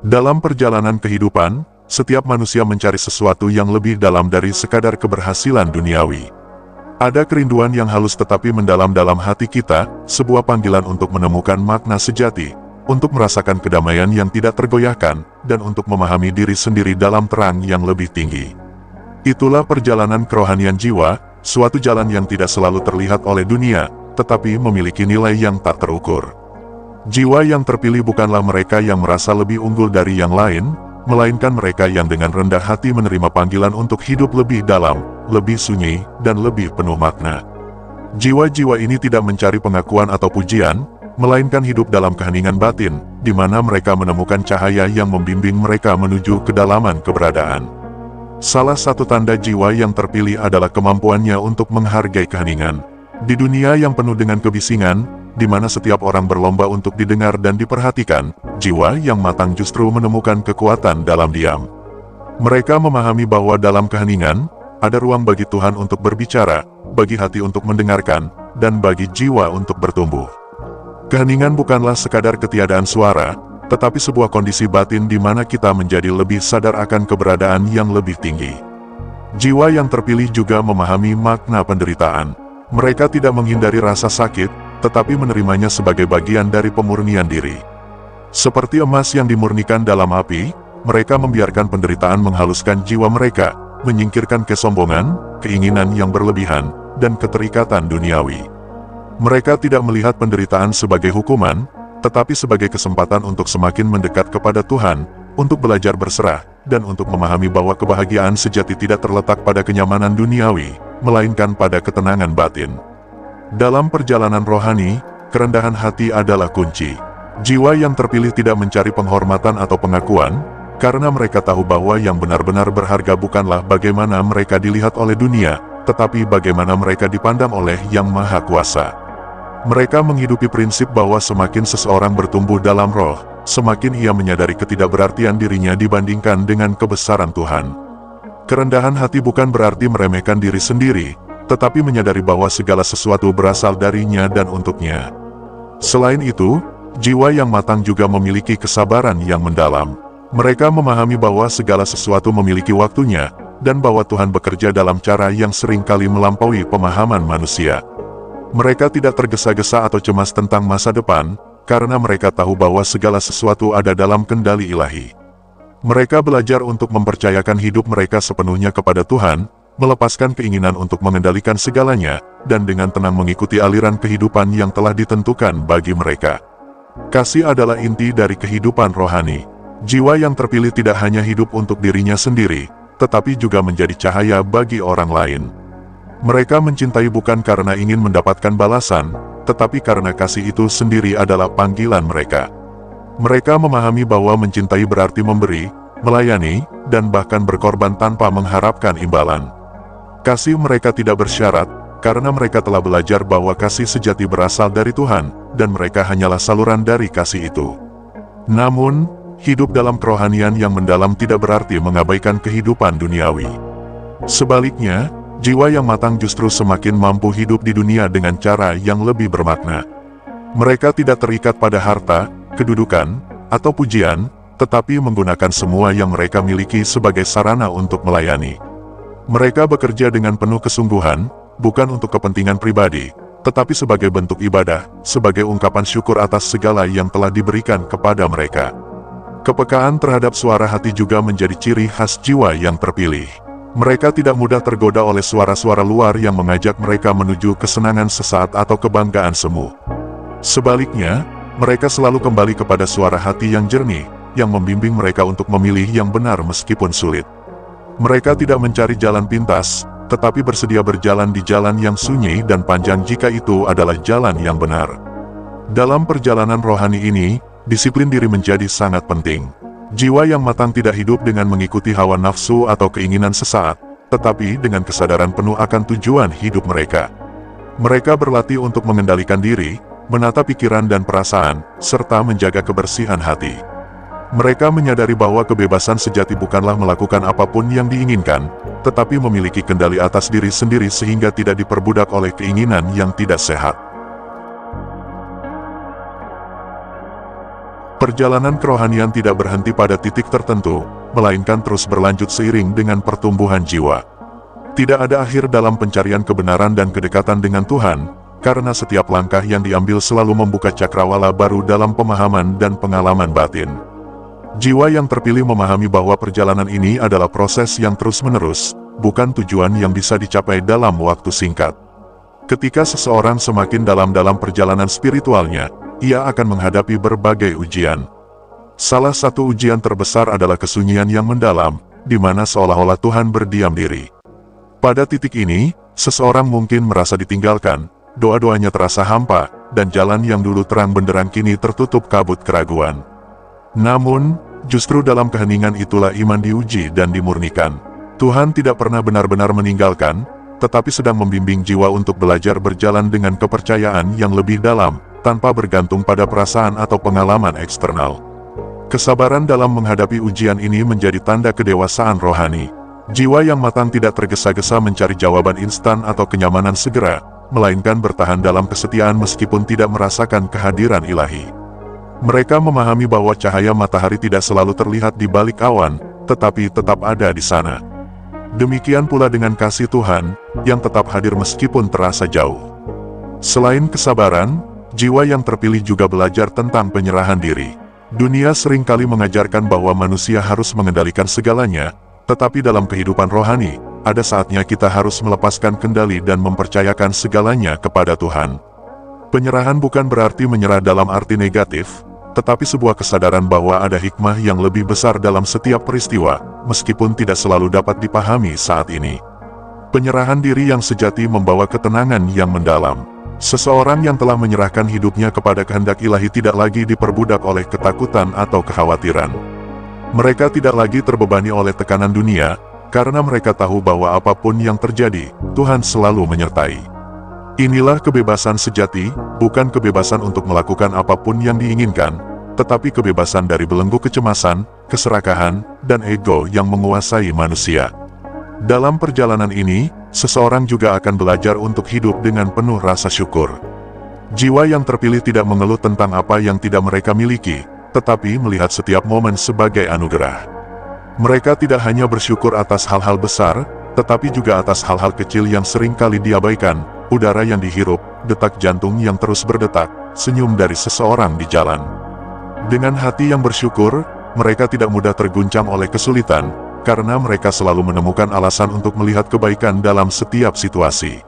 Dalam perjalanan kehidupan, setiap manusia mencari sesuatu yang lebih dalam dari sekadar keberhasilan duniawi. Ada kerinduan yang halus tetapi mendalam dalam hati kita, sebuah panggilan untuk menemukan makna sejati, untuk merasakan kedamaian yang tidak tergoyahkan, dan untuk memahami diri sendiri dalam terang yang lebih tinggi. Itulah perjalanan kerohanian jiwa, suatu jalan yang tidak selalu terlihat oleh dunia, tetapi memiliki nilai yang tak terukur. Jiwa yang terpilih bukanlah mereka yang merasa lebih unggul dari yang lain, melainkan mereka yang dengan rendah hati menerima panggilan untuk hidup lebih dalam, lebih sunyi, dan lebih penuh makna. Jiwa-jiwa ini tidak mencari pengakuan atau pujian, melainkan hidup dalam keheningan batin, di mana mereka menemukan cahaya yang membimbing mereka menuju kedalaman keberadaan. Salah satu tanda jiwa yang terpilih adalah kemampuannya untuk menghargai keheningan. Di dunia yang penuh dengan kebisingan, di mana setiap orang berlomba untuk didengar dan diperhatikan, jiwa yang matang justru menemukan kekuatan dalam diam. Mereka memahami bahwa dalam keheningan, ada ruang bagi Tuhan untuk berbicara, bagi hati untuk mendengarkan, dan bagi jiwa untuk bertumbuh. Keheningan bukanlah sekadar ketiadaan suara, tetapi sebuah kondisi batin di mana kita menjadi lebih sadar akan keberadaan yang lebih tinggi. Jiwa yang terpilih juga memahami makna penderitaan. Mereka tidak menghindari rasa sakit, tetapi menerimanya sebagai bagian dari pemurnian diri. Seperti emas yang dimurnikan dalam api, mereka membiarkan penderitaan menghaluskan jiwa mereka, menyingkirkan kesombongan, keinginan yang berlebihan, dan keterikatan duniawi. Mereka tidak melihat penderitaan sebagai hukuman, tetapi sebagai kesempatan untuk semakin mendekat kepada Tuhan, untuk belajar berserah, dan untuk memahami bahwa kebahagiaan sejati tidak terletak pada kenyamanan duniawi, melainkan pada ketenangan batin. Dalam perjalanan rohani, kerendahan hati adalah kunci. Jiwa yang terpilih tidak mencari penghormatan atau pengakuan, karena mereka tahu bahwa yang benar-benar berharga bukanlah bagaimana mereka dilihat oleh dunia, tetapi bagaimana mereka dipandang oleh Yang Maha Kuasa. Mereka menghidupi prinsip bahwa semakin seseorang bertumbuh dalam roh, semakin ia menyadari ketidakberartian dirinya dibandingkan dengan kebesaran Tuhan. Kerendahan hati bukan berarti meremehkan diri sendiri, tetapi menyadari bahwa segala sesuatu berasal darinya dan untuknya. Selain itu, jiwa yang matang juga memiliki kesabaran yang mendalam. Mereka memahami bahwa segala sesuatu memiliki waktunya, dan bahwa Tuhan bekerja dalam cara yang seringkali melampaui pemahaman manusia. Mereka tidak tergesa-gesa atau cemas tentang masa depan, karena mereka tahu bahwa segala sesuatu ada dalam kendali ilahi. Mereka belajar untuk mempercayakan hidup mereka sepenuhnya kepada Tuhan, melepaskan keinginan untuk mengendalikan segalanya, dan dengan tenang mengikuti aliran kehidupan yang telah ditentukan bagi mereka. Kasih adalah inti dari kehidupan rohani. Jiwa yang terpilih tidak hanya hidup untuk dirinya sendiri, tetapi juga menjadi cahaya bagi orang lain. Mereka mencintai bukan karena ingin mendapatkan balasan, tetapi karena kasih itu sendiri adalah panggilan mereka. Mereka memahami bahwa mencintai berarti memberi, melayani, dan bahkan berkorban tanpa mengharapkan imbalan. Kasih mereka tidak bersyarat, karena mereka telah belajar bahwa kasih sejati berasal dari Tuhan, dan mereka hanyalah saluran dari kasih itu. Namun, hidup dalam kerohanian yang mendalam tidak berarti mengabaikan kehidupan duniawi. Sebaliknya, jiwa yang matang justru semakin mampu hidup di dunia dengan cara yang lebih bermakna. Mereka tidak terikat pada harta, kedudukan, atau pujian, tetapi menggunakan semua yang mereka miliki sebagai sarana untuk melayani. Mereka bekerja dengan penuh kesungguhan, bukan untuk kepentingan pribadi, tetapi sebagai bentuk ibadah, sebagai ungkapan syukur atas segala yang telah diberikan kepada mereka. Kepekaan terhadap suara hati juga menjadi ciri khas jiwa yang terpilih. Mereka tidak mudah tergoda oleh suara-suara luar yang mengajak mereka menuju kesenangan sesaat atau kebanggaan semu. Sebaliknya, mereka selalu kembali kepada suara hati yang jernih, yang membimbing mereka untuk memilih yang benar meskipun sulit. Mereka tidak mencari jalan pintas, tetapi bersedia berjalan di jalan yang sunyi dan panjang jika itu adalah jalan yang benar. Dalam perjalanan rohani ini, disiplin diri menjadi sangat penting. Jiwa yang matang tidak hidup dengan mengikuti hawa nafsu atau keinginan sesaat, tetapi dengan kesadaran penuh akan tujuan hidup mereka. Mereka berlatih untuk mengendalikan diri, menata pikiran dan perasaan, serta menjaga kebersihan hati. Mereka menyadari bahwa kebebasan sejati bukanlah melakukan apapun yang diinginkan, tetapi memiliki kendali atas diri sendiri sehingga tidak diperbudak oleh keinginan yang tidak sehat. Perjalanan kerohanian tidak berhenti pada titik tertentu, melainkan terus berlanjut seiring dengan pertumbuhan jiwa. Tidak ada akhir dalam pencarian kebenaran dan kedekatan dengan Tuhan, karena setiap langkah yang diambil selalu membuka cakrawala baru dalam pemahaman dan pengalaman batin. Jiwa yang terpilih memahami bahwa perjalanan ini adalah proses yang terus-menerus, bukan tujuan yang bisa dicapai dalam waktu singkat. Ketika seseorang semakin dalam perjalanan spiritualnya, ia akan menghadapi berbagai ujian. Salah satu ujian terbesar adalah kesunyian yang mendalam, di mana seolah-olah Tuhan berdiam diri. Pada titik ini, seseorang mungkin merasa ditinggalkan, doa-doanya terasa hampa, dan jalan yang dulu terang benderang kini tertutup kabut keraguan. Namun, justru dalam keheningan itulah iman diuji dan dimurnikan. Tuhan tidak pernah benar-benar meninggalkan, tetapi sedang membimbing jiwa untuk belajar berjalan dengan kepercayaan yang lebih dalam, tanpa bergantung pada perasaan atau pengalaman eksternal. Kesabaran dalam menghadapi ujian ini menjadi tanda kedewasaan rohani. Jiwa yang matang tidak tergesa-gesa mencari jawaban instan atau kenyamanan segera, melainkan bertahan dalam kesetiaan meskipun tidak merasakan kehadiran ilahi. Mereka memahami bahwa cahaya matahari tidak selalu terlihat di balik awan, tetapi tetap ada di sana. Demikian pula dengan kasih Tuhan, yang tetap hadir meskipun terasa jauh. Selain kesabaran, jiwa yang terpilih juga belajar tentang penyerahan diri. Dunia seringkali mengajarkan bahwa manusia harus mengendalikan segalanya, tetapi dalam kehidupan rohani, ada saatnya kita harus melepaskan kendali dan mempercayakan segalanya kepada Tuhan. Penyerahan bukan berarti menyerah dalam arti negatif, tetapi sebuah kesadaran bahwa ada hikmah yang lebih besar dalam setiap peristiwa, meskipun tidak selalu dapat dipahami saat ini. Penyerahan diri yang sejati membawa ketenangan yang mendalam. Seseorang yang telah menyerahkan hidupnya kepada kehendak ilahi tidak lagi diperbudak oleh ketakutan atau kekhawatiran. Mereka tidak lagi terbebani oleh tekanan dunia, karena mereka tahu bahwa apapun yang terjadi, Tuhan selalu menyertai. Inilah kebebasan sejati, bukan kebebasan untuk melakukan apapun yang diinginkan, tetapi kebebasan dari belenggu kecemasan, keserakahan, dan ego yang menguasai manusia. Dalam perjalanan ini, seseorang juga akan belajar untuk hidup dengan penuh rasa syukur. Jiwa yang terpilih tidak mengeluh tentang apa yang tidak mereka miliki, tetapi melihat setiap momen sebagai anugerah. Mereka tidak hanya bersyukur atas hal-hal besar, tetapi juga atas hal-hal kecil yang sering kali diabaikan, udara yang dihirup, detak jantung yang terus berdetak, senyum dari seseorang di jalan. Dengan hati yang bersyukur, mereka tidak mudah terguncang oleh kesulitan, karena mereka selalu menemukan alasan untuk melihat kebaikan dalam setiap situasi.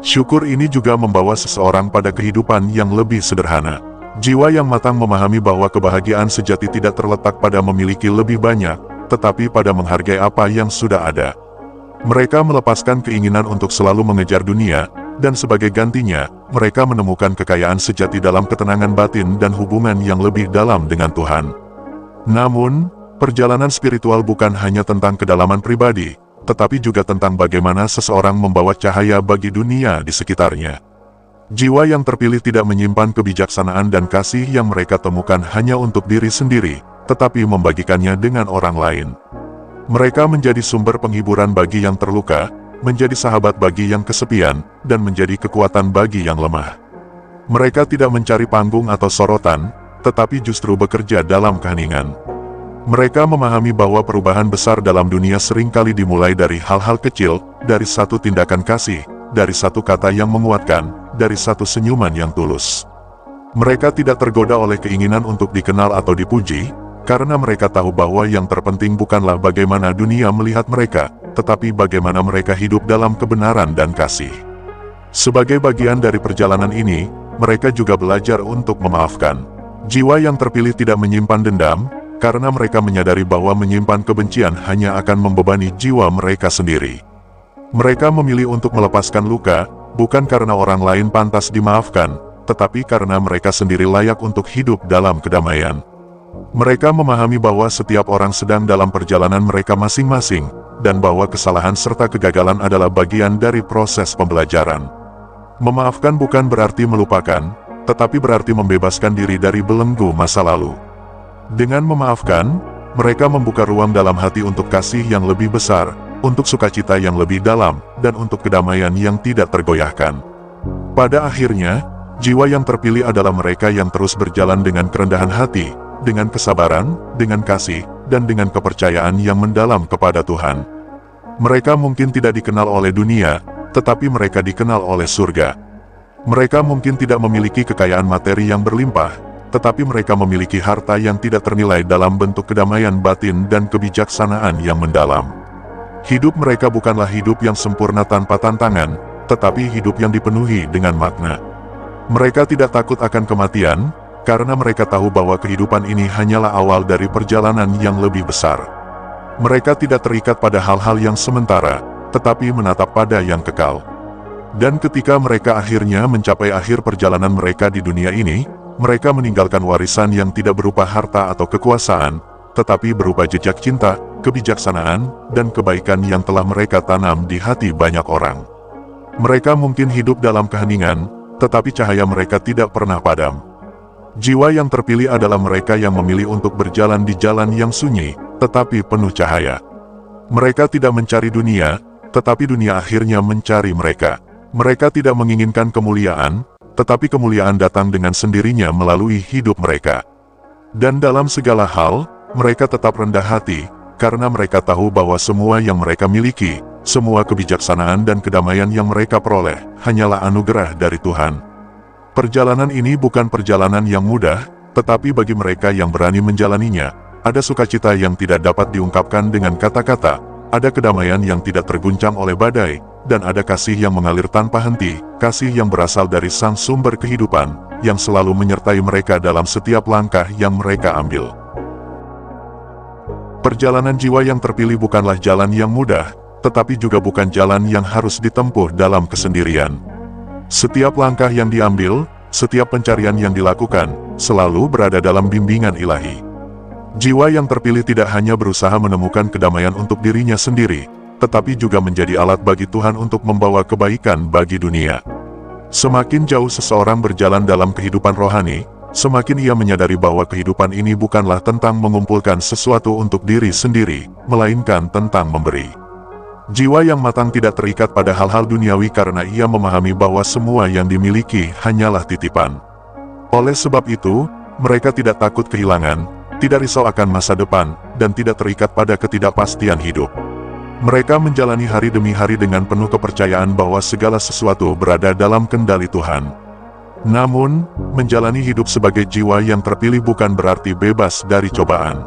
Syukur ini juga membawa seseorang pada kehidupan yang lebih sederhana. Jiwa yang matang memahami bahwa kebahagiaan sejati tidak terletak pada memiliki lebih banyak, tetapi pada menghargai apa yang sudah ada. Mereka melepaskan keinginan untuk selalu mengejar dunia, dan sebagai gantinya, mereka menemukan kekayaan sejati dalam ketenangan batin dan hubungan yang lebih dalam dengan Tuhan. Namun, perjalanan spiritual bukan hanya tentang kedalaman pribadi, tetapi juga tentang bagaimana seseorang membawa cahaya bagi dunia di sekitarnya. Jiwa yang terpilih tidak menyimpan kebijaksanaan dan kasih yang mereka temukan hanya untuk diri sendiri, tetapi membagikannya dengan orang lain. Mereka menjadi sumber penghiburan bagi yang terluka, menjadi sahabat bagi yang kesepian, dan menjadi kekuatan bagi yang lemah. Mereka tidak mencari panggung atau sorotan, tetapi justru bekerja dalam keheningan. Mereka memahami bahwa perubahan besar dalam dunia seringkali dimulai dari hal-hal kecil, dari satu tindakan kasih, dari satu kata yang menguatkan, dari satu senyuman yang tulus. Mereka tidak tergoda oleh keinginan untuk dikenal atau dipuji, karena mereka tahu bahwa yang terpenting bukanlah bagaimana dunia melihat mereka, tetapi bagaimana mereka hidup dalam kebenaran dan kasih. Sebagai bagian dari perjalanan ini, mereka juga belajar untuk memaafkan. Jiwa yang terpilih tidak menyimpan dendam, karena mereka menyadari bahwa menyimpan kebencian hanya akan membebani jiwa mereka sendiri. Mereka memilih untuk melepaskan luka, bukan karena orang lain pantas dimaafkan, tetapi karena mereka sendiri layak untuk hidup dalam kedamaian. Mereka memahami bahwa setiap orang sedang dalam perjalanan mereka masing-masing, dan bahwa kesalahan serta kegagalan adalah bagian dari proses pembelajaran. Memaafkan bukan berarti melupakan, tetapi berarti membebaskan diri dari belenggu masa lalu. Dengan memaafkan, mereka membuka ruang dalam hati untuk kasih yang lebih besar, untuk sukacita yang lebih dalam, dan untuk kedamaian yang tidak tergoyahkan. Pada akhirnya, jiwa yang terpilih adalah mereka yang terus berjalan dengan kerendahan hati, dengan kesabaran, dengan kasih, dan dengan kepercayaan yang mendalam kepada Tuhan. Mereka mungkin tidak dikenal oleh dunia, tetapi mereka dikenal oleh surga. Mereka mungkin tidak memiliki kekayaan materi yang berlimpah, tetapi mereka memiliki harta yang tidak ternilai dalam bentuk kedamaian batin dan kebijaksanaan yang mendalam. Hidup mereka bukanlah hidup yang sempurna tanpa tantangan, tetapi hidup yang dipenuhi dengan makna. Mereka tidak takut akan kematian, karena mereka tahu bahwa kehidupan ini hanyalah awal dari perjalanan yang lebih besar. Mereka tidak terikat pada hal-hal yang sementara, tetapi menatap pada yang kekal. Dan ketika mereka akhirnya mencapai akhir perjalanan mereka di dunia ini, mereka meninggalkan warisan yang tidak berupa harta atau kekuasaan, tetapi berupa jejak cinta, kebijaksanaan, dan kebaikan yang telah mereka tanam di hati banyak orang. Mereka mungkin hidup dalam keheningan, tetapi cahaya mereka tidak pernah padam. Jiwa yang terpilih adalah mereka yang memilih untuk berjalan di jalan yang sunyi, tetapi penuh cahaya. Mereka tidak mencari dunia, tetapi dunia akhirnya mencari mereka. Mereka tidak menginginkan kemuliaan, tetapi kemuliaan datang dengan sendirinya melalui hidup mereka. Dan dalam segala hal, mereka tetap rendah hati, karena mereka tahu bahwa semua yang mereka miliki, semua kebijaksanaan dan kedamaian yang mereka peroleh, hanyalah anugerah dari Tuhan. Perjalanan ini bukan perjalanan yang mudah, tetapi bagi mereka yang berani menjalaninya, ada sukacita yang tidak dapat diungkapkan dengan kata-kata, ada kedamaian yang tidak terguncang oleh badai, dan ada kasih yang mengalir tanpa henti, kasih yang berasal dari Sang Sumber Kehidupan, yang selalu menyertai mereka dalam setiap langkah yang mereka ambil. Perjalanan jiwa yang terpilih bukanlah jalan yang mudah, tetapi juga bukan jalan yang harus ditempuh dalam kesendirian. Setiap langkah yang diambil, setiap pencarian yang dilakukan, selalu berada dalam bimbingan ilahi. Jiwa yang terpilih tidak hanya berusaha menemukan kedamaian untuk dirinya sendiri, tetapi juga menjadi alat bagi Tuhan untuk membawa kebaikan bagi dunia. Semakin jauh seseorang berjalan dalam kehidupan rohani, semakin ia menyadari bahwa kehidupan ini bukanlah tentang mengumpulkan sesuatu untuk diri sendiri, melainkan tentang memberi. Jiwa yang matang tidak terikat pada hal-hal duniawi karena ia memahami bahwa semua yang dimiliki hanyalah titipan. Oleh sebab itu, mereka tidak takut kehilangan, tidak risau akan masa depan, dan tidak terikat pada ketidakpastian hidup. Mereka menjalani hari demi hari dengan penuh kepercayaan bahwa segala sesuatu berada dalam kendali Tuhan. Namun, menjalani hidup sebagai jiwa yang terpilih bukan berarti bebas dari cobaan.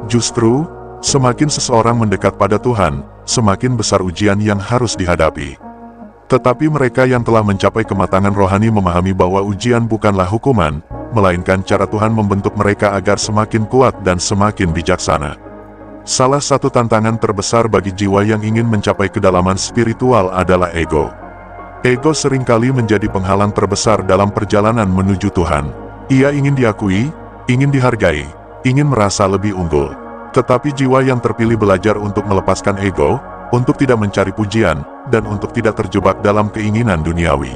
Justru, semakin seseorang mendekat pada Tuhan, semakin besar ujian yang harus dihadapi. Tetapi mereka yang telah mencapai kematangan rohani memahami bahwa ujian bukanlah hukuman, melainkan cara Tuhan membentuk mereka agar semakin kuat dan semakin bijaksana. Salah satu tantangan terbesar bagi jiwa yang ingin mencapai kedalaman spiritual adalah ego. Ego seringkali menjadi penghalang terbesar dalam perjalanan menuju Tuhan. Ia ingin diakui, ingin dihargai, ingin merasa lebih unggul. Tetapi jiwa yang terpilih belajar untuk melepaskan ego, untuk tidak mencari pujian, dan untuk tidak terjebak dalam keinginan duniawi.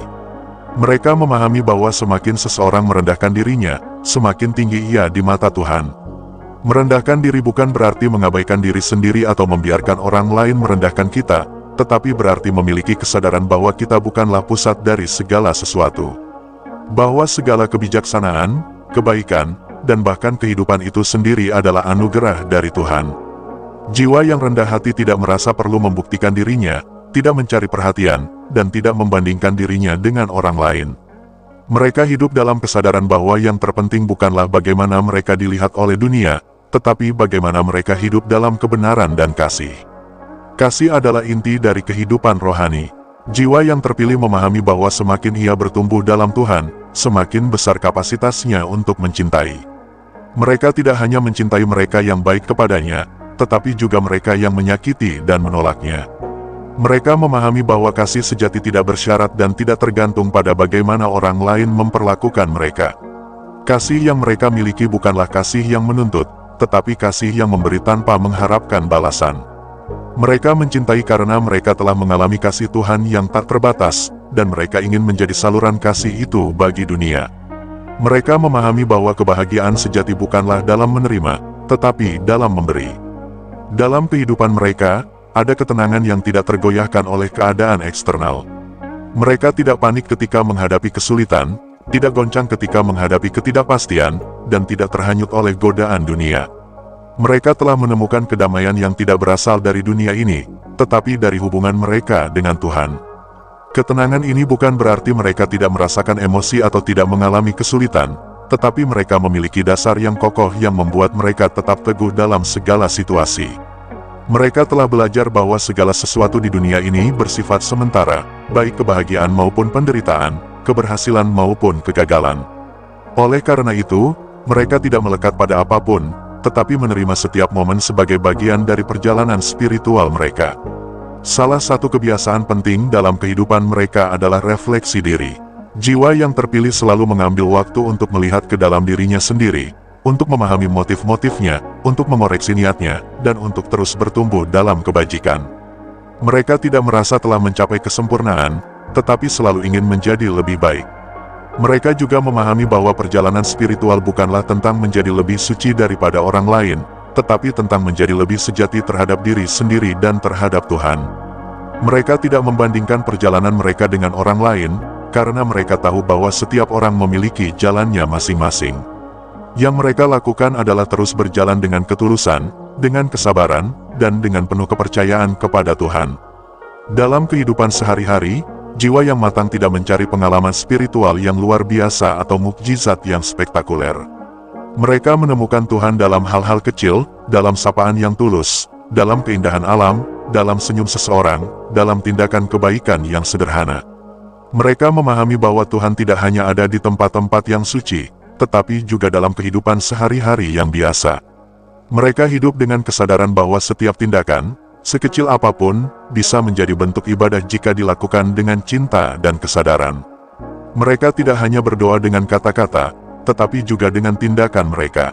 Mereka memahami bahwa semakin seseorang merendahkan dirinya, semakin tinggi ia di mata Tuhan. Merendahkan diri bukan berarti mengabaikan diri sendiri atau membiarkan orang lain merendahkan kita, tetapi berarti memiliki kesadaran bahwa kita bukanlah pusat dari segala sesuatu. Bahwa segala kebijaksanaan, kebaikan, dan bahkan kehidupan itu sendiri adalah anugerah dari Tuhan. Jiwa yang rendah hati tidak merasa perlu membuktikan dirinya, tidak mencari perhatian, dan tidak membandingkan dirinya dengan orang lain. Mereka hidup dalam kesadaran bahwa yang terpenting bukanlah bagaimana mereka dilihat oleh dunia, tetapi bagaimana mereka hidup dalam kebenaran dan kasih. Kasih adalah inti dari kehidupan rohani. Jiwa yang terpilih memahami bahwa semakin ia bertumbuh dalam Tuhan, semakin besar kapasitasnya untuk mencintai. Mereka tidak hanya mencintai mereka yang baik kepadanya, tetapi juga mereka yang menyakiti dan menolaknya. Mereka memahami bahwa kasih sejati tidak bersyarat dan tidak tergantung pada bagaimana orang lain memperlakukan mereka. Kasih yang mereka miliki bukanlah kasih yang menuntut, tetapi kasih yang memberi tanpa mengharapkan balasan. Mereka mencintai karena mereka telah mengalami kasih Tuhan yang tak terbatas, dan mereka ingin menjadi saluran kasih itu bagi dunia. Mereka memahami bahwa kebahagiaan sejati bukanlah dalam menerima, tetapi dalam memberi. Dalam kehidupan mereka, ada ketenangan yang tidak tergoyahkan oleh keadaan eksternal. Mereka tidak panik ketika menghadapi kesulitan, tidak goncang ketika menghadapi ketidakpastian, dan tidak terhanyut oleh godaan dunia. Mereka telah menemukan kedamaian yang tidak berasal dari dunia ini, tetapi dari hubungan mereka dengan Tuhan. Ketenangan ini bukan berarti mereka tidak merasakan emosi atau tidak mengalami kesulitan, tetapi mereka memiliki dasar yang kokoh yang membuat mereka tetap teguh dalam segala situasi. Mereka telah belajar bahwa segala sesuatu di dunia ini bersifat sementara, baik kebahagiaan maupun penderitaan, keberhasilan maupun kegagalan. Oleh karena itu, mereka tidak melekat pada apapun, tetapi menerima setiap momen sebagai bagian dari perjalanan spiritual mereka. Salah satu kebiasaan penting dalam kehidupan mereka adalah refleksi diri. Jiwa yang terpilih selalu mengambil waktu untuk melihat ke dalam dirinya sendiri, untuk memahami motif-motifnya, untuk mengoreksi niatnya, dan untuk terus bertumbuh dalam kebajikan. Mereka tidak merasa telah mencapai kesempurnaan, tetapi selalu ingin menjadi lebih baik. Mereka juga memahami bahwa perjalanan spiritual bukanlah tentang menjadi lebih suci daripada orang lain, tetapi tentang menjadi lebih sejati terhadap diri sendiri dan terhadap Tuhan. Mereka tidak membandingkan perjalanan mereka dengan orang lain, karena mereka tahu bahwa setiap orang memiliki jalannya masing-masing. Yang mereka lakukan adalah terus berjalan dengan ketulusan, dengan kesabaran, dan dengan penuh kepercayaan kepada Tuhan. Dalam kehidupan sehari-hari, jiwa yang matang tidak mencari pengalaman spiritual yang luar biasa atau mukjizat yang spektakuler. Mereka menemukan Tuhan dalam hal-hal kecil, dalam sapaan yang tulus, dalam keindahan alam, dalam senyum seseorang, dalam tindakan kebaikan yang sederhana. Mereka memahami bahwa Tuhan tidak hanya ada di tempat-tempat yang suci, tetapi juga dalam kehidupan sehari-hari yang biasa. Mereka hidup dengan kesadaran bahwa setiap tindakan, sekecil apapun, bisa menjadi bentuk ibadah jika dilakukan dengan cinta dan kesadaran. Mereka tidak hanya berdoa dengan kata-kata, tetapi juga dengan tindakan mereka.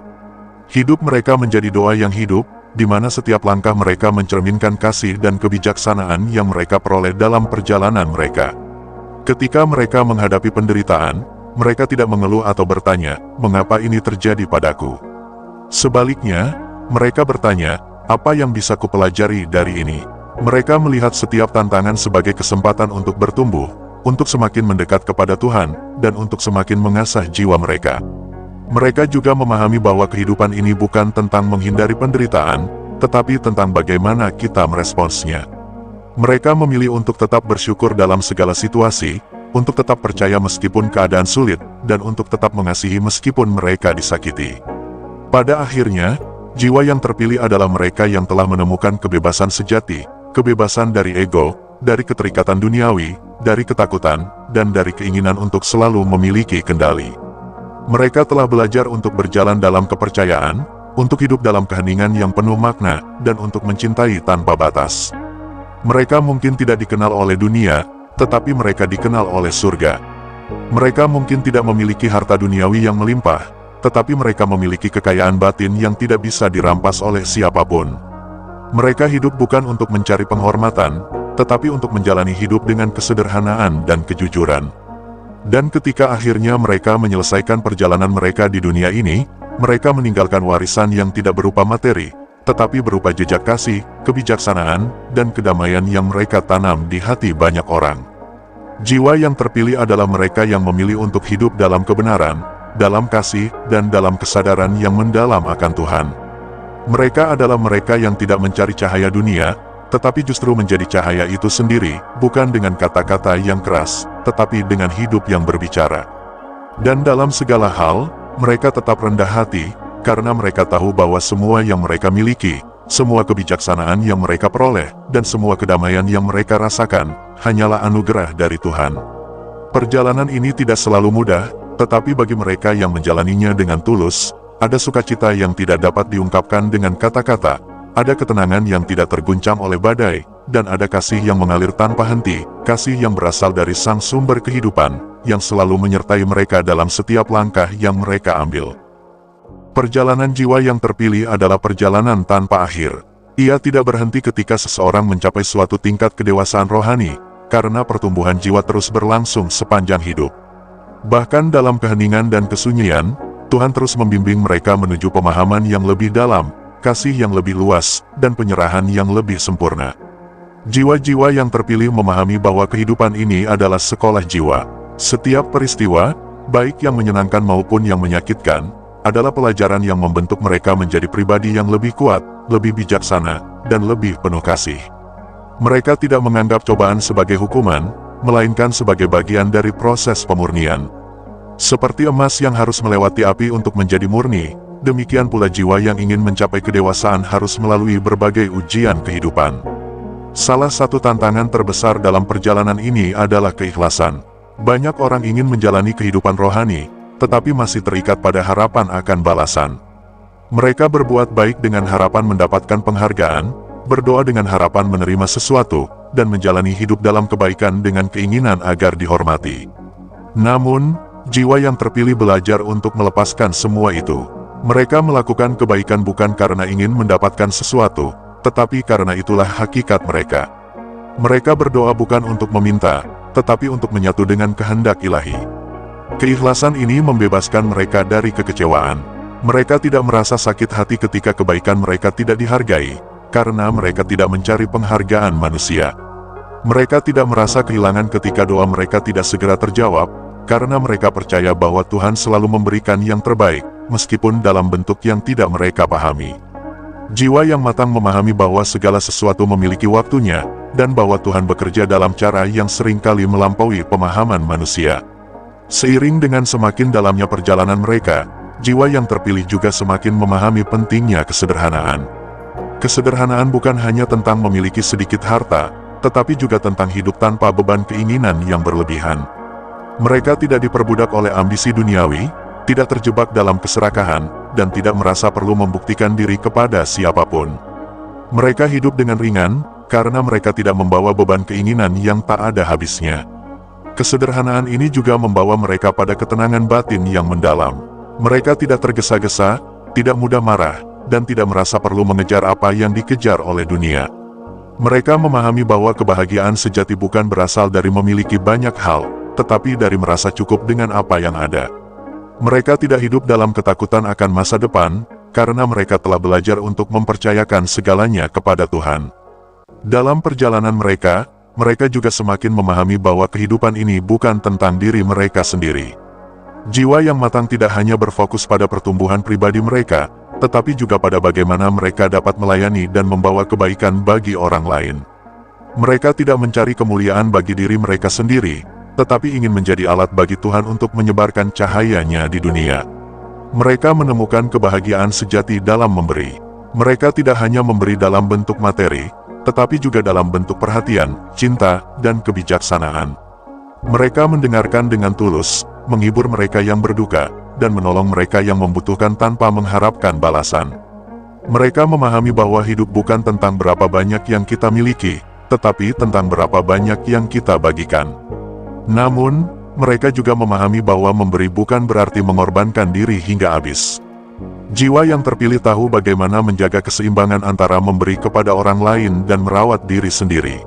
Hidup mereka menjadi doa yang hidup, di mana setiap langkah mereka mencerminkan kasih dan kebijaksanaan yang mereka peroleh dalam perjalanan mereka. Ketika mereka menghadapi penderitaan, mereka tidak mengeluh atau bertanya, "Mengapa ini terjadi padaku?" Sebaliknya, mereka bertanya, "Apa yang bisa kupelajari dari ini?" Mereka melihat setiap tantangan sebagai kesempatan untuk bertumbuh, untuk semakin mendekat kepada Tuhan, dan untuk semakin mengasah jiwa mereka. Mereka juga memahami bahwa kehidupan ini bukan tentang menghindari penderitaan, tetapi tentang bagaimana kita meresponsnya. Mereka memilih untuk tetap bersyukur dalam segala situasi, untuk tetap percaya meskipun keadaan sulit, dan untuk tetap mengasihi meskipun mereka disakiti. Pada akhirnya, jiwa yang terpilih adalah mereka yang telah menemukan kebebasan sejati, kebebasan dari ego, dari keterikatan duniawi, dari ketakutan, dan dari keinginan untuk selalu memiliki kendali. Mereka telah belajar untuk berjalan dalam kepercayaan, untuk hidup dalam keheningan yang penuh makna, dan untuk mencintai tanpa batas. Mereka mungkin tidak dikenal oleh dunia, tetapi mereka dikenal oleh surga. Mereka mungkin tidak memiliki harta duniawi yang melimpah, tetapi mereka memiliki kekayaan batin yang tidak bisa dirampas oleh siapapun. Mereka hidup bukan untuk mencari penghormatan, tetapi untuk menjalani hidup dengan kesederhanaan dan kejujuran. Dan ketika akhirnya mereka menyelesaikan perjalanan mereka di dunia ini, mereka meninggalkan warisan yang tidak berupa materi, tetapi berupa jejak kasih, kebijaksanaan, dan kedamaian yang mereka tanam di hati banyak orang. Jiwa yang terpilih adalah mereka yang memilih untuk hidup dalam kebenaran, dalam kasih, dan dalam kesadaran yang mendalam akan Tuhan. Mereka adalah mereka yang tidak mencari cahaya dunia, tetapi justru menjadi cahaya itu sendiri, bukan dengan kata-kata yang keras, tetapi dengan hidup yang berbicara. Dan dalam segala hal, mereka tetap rendah hati, karena mereka tahu bahwa semua yang mereka miliki, semua kebijaksanaan yang mereka peroleh, dan semua kedamaian yang mereka rasakan, hanyalah anugerah dari Tuhan. Perjalanan ini tidak selalu mudah, tetapi bagi mereka yang menjalaninya dengan tulus, ada sukacita yang tidak dapat diungkapkan dengan kata-kata, ada ketenangan yang tidak terguncang oleh badai, dan ada kasih yang mengalir tanpa henti, kasih yang berasal dari Sang Sumber Kehidupan, yang selalu menyertai mereka dalam setiap langkah yang mereka ambil. Perjalanan jiwa yang terpilih adalah perjalanan tanpa akhir. Ia tidak berhenti ketika seseorang mencapai suatu tingkat kedewasaan rohani, karena pertumbuhan jiwa terus berlangsung sepanjang hidup. Bahkan dalam keheningan dan kesunyian, Tuhan terus membimbing mereka menuju pemahaman yang lebih dalam, kasih yang lebih luas, dan penyerahan yang lebih sempurna. Jiwa-jiwa yang terpilih memahami bahwa kehidupan ini adalah sekolah jiwa. Setiap peristiwa, baik yang menyenangkan maupun yang menyakitkan, adalah pelajaran yang membentuk mereka menjadi pribadi yang lebih kuat, lebih bijaksana, dan lebih penuh kasih. Mereka tidak menganggap cobaan sebagai hukuman, melainkan sebagai bagian dari proses pemurnian. Seperti emas yang harus melewati api untuk menjadi murni, demikian pula jiwa yang ingin mencapai kedewasaan harus melalui berbagai ujian kehidupan. Salah satu tantangan terbesar dalam perjalanan ini adalah keikhlasan. Banyak orang ingin menjalani kehidupan rohani, tetapi masih terikat pada harapan akan balasan. Mereka berbuat baik dengan harapan mendapatkan penghargaan, berdoa dengan harapan menerima sesuatu, dan menjalani hidup dalam kebaikan dengan keinginan agar dihormati. Namun, jiwa yang terpilih belajar untuk melepaskan semua itu. Mereka melakukan kebaikan bukan karena ingin mendapatkan sesuatu, tetapi karena itulah hakikat mereka. Mereka berdoa bukan untuk meminta, tetapi untuk menyatu dengan kehendak ilahi. Keikhlasan ini membebaskan mereka dari kekecewaan. Mereka tidak merasa sakit hati ketika kebaikan mereka tidak dihargai, karena mereka tidak mencari penghargaan manusia. Mereka tidak merasa kehilangan ketika doa mereka tidak segera terjawab, karena mereka percaya bahwa Tuhan selalu memberikan yang terbaik, meskipun dalam bentuk yang tidak mereka pahami. Jiwa yang matang memahami bahwa segala sesuatu memiliki waktunya, dan bahwa Tuhan bekerja dalam cara yang seringkali melampaui pemahaman manusia. Seiring dengan semakin dalamnya perjalanan mereka, jiwa yang terpilih juga semakin memahami pentingnya kesederhanaan. Kesederhanaan bukan hanya tentang memiliki sedikit harta, tetapi juga tentang hidup tanpa beban keinginan yang berlebihan. Mereka tidak diperbudak oleh ambisi duniawi, tidak terjebak dalam keserakahan, dan tidak merasa perlu membuktikan diri kepada siapapun. Mereka hidup dengan ringan, karena mereka tidak membawa beban keinginan yang tak ada habisnya. Kesederhanaan ini juga membawa mereka pada ketenangan batin yang mendalam. Mereka tidak tergesa-gesa, tidak mudah marah, dan tidak merasa perlu mengejar apa yang dikejar oleh dunia. Mereka memahami bahwa kebahagiaan sejati bukan berasal dari memiliki banyak hal, tetapi dari merasa cukup dengan apa yang ada. Mereka tidak hidup dalam ketakutan akan masa depan, karena mereka telah belajar untuk mempercayakan segalanya kepada Tuhan. Dalam perjalanan mereka juga semakin memahami bahwa kehidupan ini bukan tentang diri mereka sendiri. Jiwa yang matang tidak hanya berfokus pada pertumbuhan pribadi mereka, tetapi juga pada bagaimana mereka dapat melayani dan membawa kebaikan bagi orang lain. Mereka tidak mencari kemuliaan bagi diri mereka sendiri, tetapi ingin menjadi alat bagi Tuhan untuk menyebarkan cahayanya di dunia. Mereka menemukan kebahagiaan sejati dalam memberi. Mereka tidak hanya memberi dalam bentuk materi, tetapi juga dalam bentuk perhatian, cinta, dan kebijaksanaan. Mereka mendengarkan dengan tulus, menghibur mereka yang berduka, dan menolong mereka yang membutuhkan tanpa mengharapkan balasan. Mereka memahami bahwa hidup bukan tentang berapa banyak yang kita miliki, tetapi tentang berapa banyak yang kita bagikan. Namun, mereka juga memahami bahwa memberi bukan berarti mengorbankan diri hingga habis. Jiwa yang terpilih tahu bagaimana menjaga keseimbangan antara memberi kepada orang lain dan merawat diri sendiri.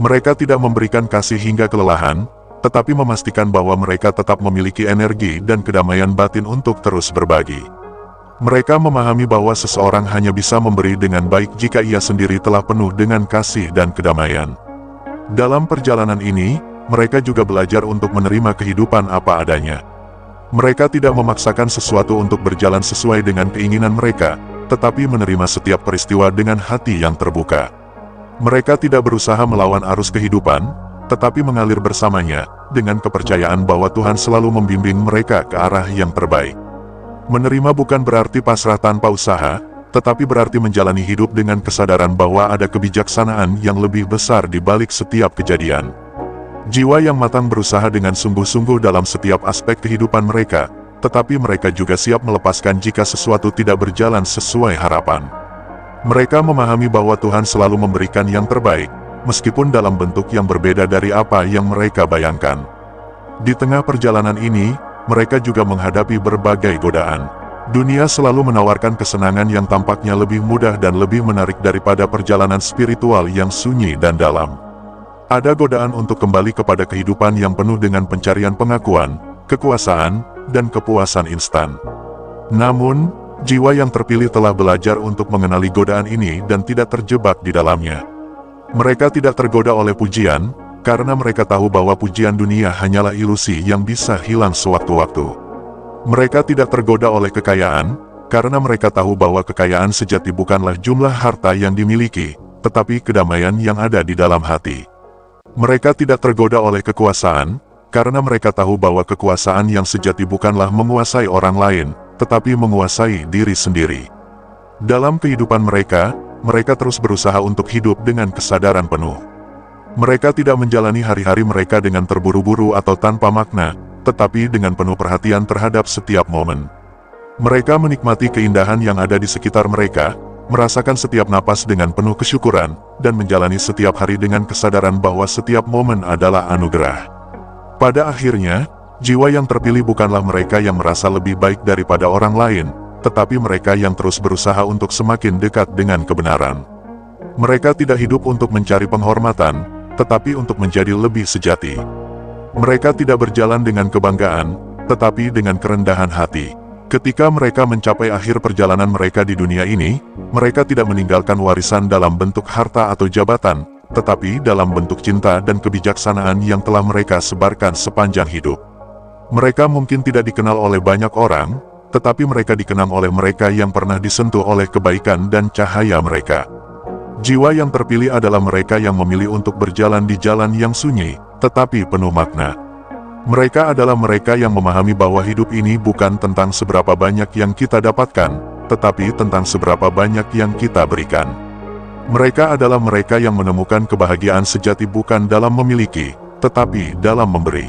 Mereka tidak memberikan kasih hingga kelelahan, tetapi memastikan bahwa mereka tetap memiliki energi dan kedamaian batin untuk terus berbagi. Mereka memahami bahwa seseorang hanya bisa memberi dengan baik jika ia sendiri telah penuh dengan kasih dan kedamaian. Dalam perjalanan ini, mereka juga belajar untuk menerima kehidupan apa adanya. Mereka tidak memaksakan sesuatu untuk berjalan sesuai dengan keinginan mereka, tetapi menerima setiap peristiwa dengan hati yang terbuka. Mereka tidak berusaha melawan arus kehidupan, tetapi mengalir bersamanya, dengan kepercayaan bahwa Tuhan selalu membimbing mereka ke arah yang terbaik. Menerima bukan berarti pasrah tanpa usaha, tetapi berarti menjalani hidup dengan kesadaran bahwa ada kebijaksanaan yang lebih besar di balik setiap kejadian. Jiwa yang matang berusaha dengan sungguh-sungguh dalam setiap aspek kehidupan mereka, tetapi mereka juga siap melepaskan jika sesuatu tidak berjalan sesuai harapan. Mereka memahami bahwa Tuhan selalu memberikan yang terbaik, meskipun dalam bentuk yang berbeda dari apa yang mereka bayangkan. Di tengah perjalanan ini, mereka juga menghadapi berbagai godaan. Dunia selalu menawarkan kesenangan yang tampaknya lebih mudah dan lebih menarik daripada perjalanan spiritual yang sunyi dan dalam. Ada godaan untuk kembali kepada kehidupan yang penuh dengan pencarian pengakuan, kekuasaan, dan kepuasan instan. Namun, jiwa yang terpilih telah belajar untuk mengenali godaan ini dan tidak terjebak di dalamnya. Mereka tidak tergoda oleh pujian, karena mereka tahu bahwa pujian dunia hanyalah ilusi yang bisa hilang sewaktu-waktu. Mereka tidak tergoda oleh kekayaan, karena mereka tahu bahwa kekayaan sejati bukanlah jumlah harta yang dimiliki, tetapi kedamaian yang ada di dalam hati. Mereka tidak tergoda oleh kekuasaan, karena mereka tahu bahwa kekuasaan yang sejati bukanlah menguasai orang lain, tetapi menguasai diri sendiri. Dalam kehidupan mereka, mereka terus berusaha untuk hidup dengan kesadaran penuh. Mereka tidak menjalani hari-hari mereka dengan terburu-buru atau tanpa makna, tetapi dengan penuh perhatian terhadap setiap momen. Mereka menikmati keindahan yang ada di sekitar mereka, merasakan setiap napas dengan penuh kesyukuran, dan menjalani setiap hari dengan kesadaran bahwa setiap momen adalah anugerah. Pada akhirnya, jiwa yang terpilih bukanlah mereka yang merasa lebih baik daripada orang lain, tetapi mereka yang terus berusaha untuk semakin dekat dengan kebenaran. Mereka tidak hidup untuk mencari penghormatan, tetapi untuk menjadi lebih sejati. Mereka tidak berjalan dengan kebanggaan, tetapi dengan kerendahan hati. Ketika mereka mencapai akhir perjalanan mereka di dunia ini, mereka tidak meninggalkan warisan dalam bentuk harta atau jabatan, tetapi dalam bentuk cinta dan kebijaksanaan yang telah mereka sebarkan sepanjang hidup. Mereka mungkin tidak dikenal oleh banyak orang, tetapi mereka dikenang oleh mereka yang pernah disentuh oleh kebaikan dan cahaya mereka. Jiwa yang terpilih adalah mereka yang memilih untuk berjalan di jalan yang sunyi, tetapi penuh makna. Mereka adalah mereka yang memahami bahwa hidup ini bukan tentang seberapa banyak yang kita dapatkan, tetapi tentang seberapa banyak yang kita berikan. Mereka adalah mereka yang menemukan kebahagiaan sejati bukan dalam memiliki, tetapi dalam memberi.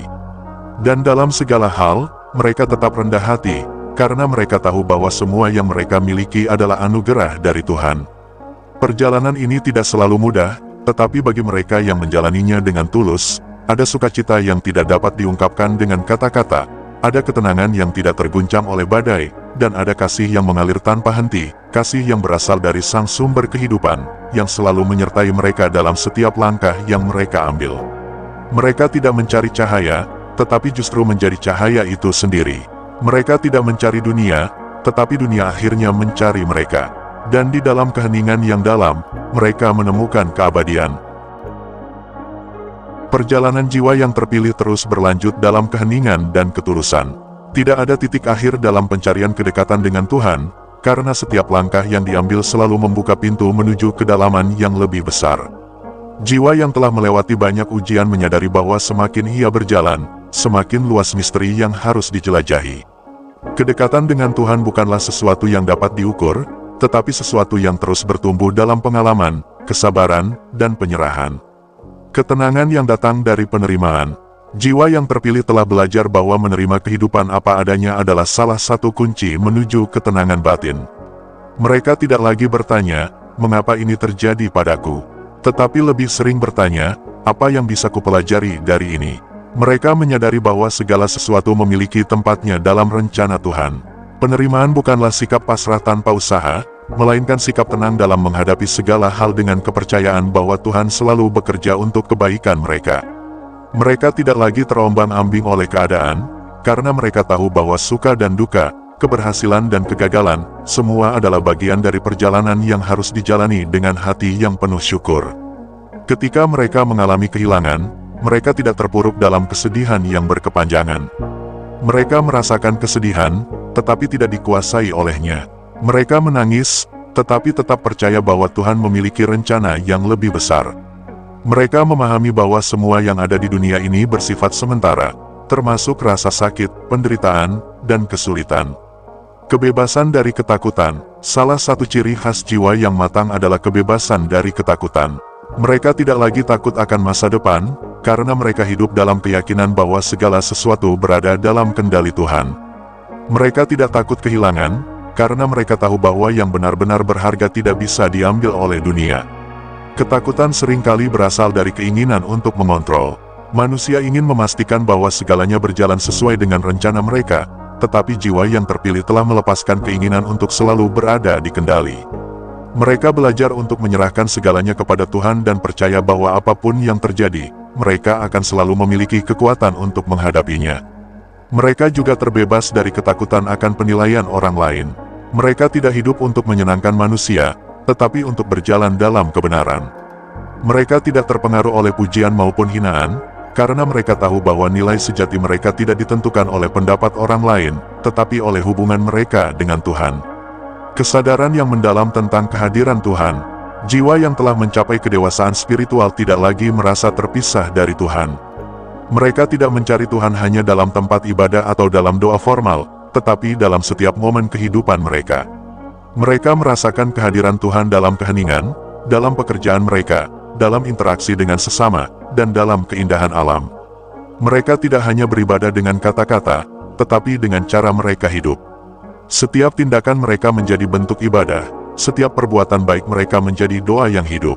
Dan dalam segala hal, mereka tetap rendah hati, karena mereka tahu bahwa semua yang mereka miliki adalah anugerah dari Tuhan. Perjalanan ini tidak selalu mudah, tetapi bagi mereka yang menjalaninya dengan tulus, ada sukacita yang tidak dapat diungkapkan dengan kata-kata, ada ketenangan yang tidak terguncang oleh badai, dan ada kasih yang mengalir tanpa henti, kasih yang berasal dari Sang Sumber Kehidupan, yang selalu menyertai mereka dalam setiap langkah yang mereka ambil. Mereka tidak mencari cahaya, tetapi justru menjadi cahaya itu sendiri. Mereka tidak mencari dunia, tetapi dunia akhirnya mencari mereka. Dan di dalam keheningan yang dalam, mereka menemukan keabadian. Perjalanan jiwa yang terpilih terus berlanjut dalam keheningan dan ketulusan. Tidak ada titik akhir dalam pencarian kedekatan dengan Tuhan, karena setiap langkah yang diambil selalu membuka pintu menuju kedalaman yang lebih besar. Jiwa yang telah melewati banyak ujian menyadari bahwa semakin ia berjalan, semakin luas misteri yang harus dijelajahi. Kedekatan dengan Tuhan bukanlah sesuatu yang dapat diukur, tetapi sesuatu yang terus bertumbuh dalam pengalaman, kesabaran, dan penyerahan. Ketenangan yang datang dari penerimaan. Jiwa yang terpilih telah belajar bahwa menerima kehidupan apa adanya adalah salah satu kunci menuju ketenangan batin. Mereka tidak lagi bertanya, mengapa ini terjadi padaku? Tetapi lebih sering bertanya, apa yang bisa kupelajari dari ini? Mereka menyadari bahwa segala sesuatu memiliki tempatnya dalam rencana Tuhan. Penerimaan bukanlah sikap pasrah tanpa usaha, melainkan sikap tenang dalam menghadapi segala hal dengan kepercayaan bahwa Tuhan selalu bekerja untuk kebaikan mereka. Mereka tidak lagi terombang-ambing oleh keadaan, karena mereka tahu bahwa suka dan duka, keberhasilan dan kegagalan, semua adalah bagian dari perjalanan yang harus dijalani dengan hati yang penuh syukur. Ketika mereka mengalami kehilangan, mereka tidak terpuruk dalam kesedihan yang berkepanjangan. Mereka merasakan kesedihan, tetapi tidak dikuasai olehnya. Mereka menangis, tetapi tetap percaya bahwa Tuhan memiliki rencana yang lebih besar. Mereka memahami bahwa semua yang ada di dunia ini bersifat sementara, termasuk rasa sakit, penderitaan, dan kesulitan. Kebebasan dari ketakutan. Salah satu ciri khas jiwa yang matang adalah kebebasan dari ketakutan. Mereka tidak lagi takut akan masa depan, karena mereka hidup dalam keyakinan bahwa segala sesuatu berada dalam kendali Tuhan. Mereka tidak takut kehilangan, karena mereka tahu bahwa yang benar-benar berharga tidak bisa diambil oleh dunia. Ketakutan seringkali berasal dari keinginan untuk mengontrol. Manusia ingin memastikan bahwa segalanya berjalan sesuai dengan rencana mereka, tetapi jiwa yang terpilih telah melepaskan keinginan untuk selalu berada di kendali. Mereka belajar untuk menyerahkan segalanya kepada Tuhan dan percaya bahwa apapun yang terjadi, mereka akan selalu memiliki kekuatan untuk menghadapinya. Mereka juga terbebas dari ketakutan akan penilaian orang lain. Mereka tidak hidup untuk menyenangkan manusia, tetapi untuk berjalan dalam kebenaran. Mereka tidak terpengaruh oleh pujian maupun hinaan, karena mereka tahu bahwa nilai sejati mereka tidak ditentukan oleh pendapat orang lain, tetapi oleh hubungan mereka dengan Tuhan. Kesadaran yang mendalam tentang kehadiran Tuhan, jiwa yang telah mencapai kedewasaan spiritual tidak lagi merasa terpisah dari Tuhan. Mereka tidak mencari Tuhan hanya dalam tempat ibadah atau dalam doa formal, tetapi dalam setiap momen kehidupan mereka. Mereka merasakan kehadiran Tuhan dalam keheningan, dalam pekerjaan mereka, dalam interaksi dengan sesama, dan dalam keindahan alam. Mereka tidak hanya beribadah dengan kata-kata, tetapi dengan cara mereka hidup. Setiap tindakan mereka menjadi bentuk ibadah, setiap perbuatan baik mereka menjadi doa yang hidup.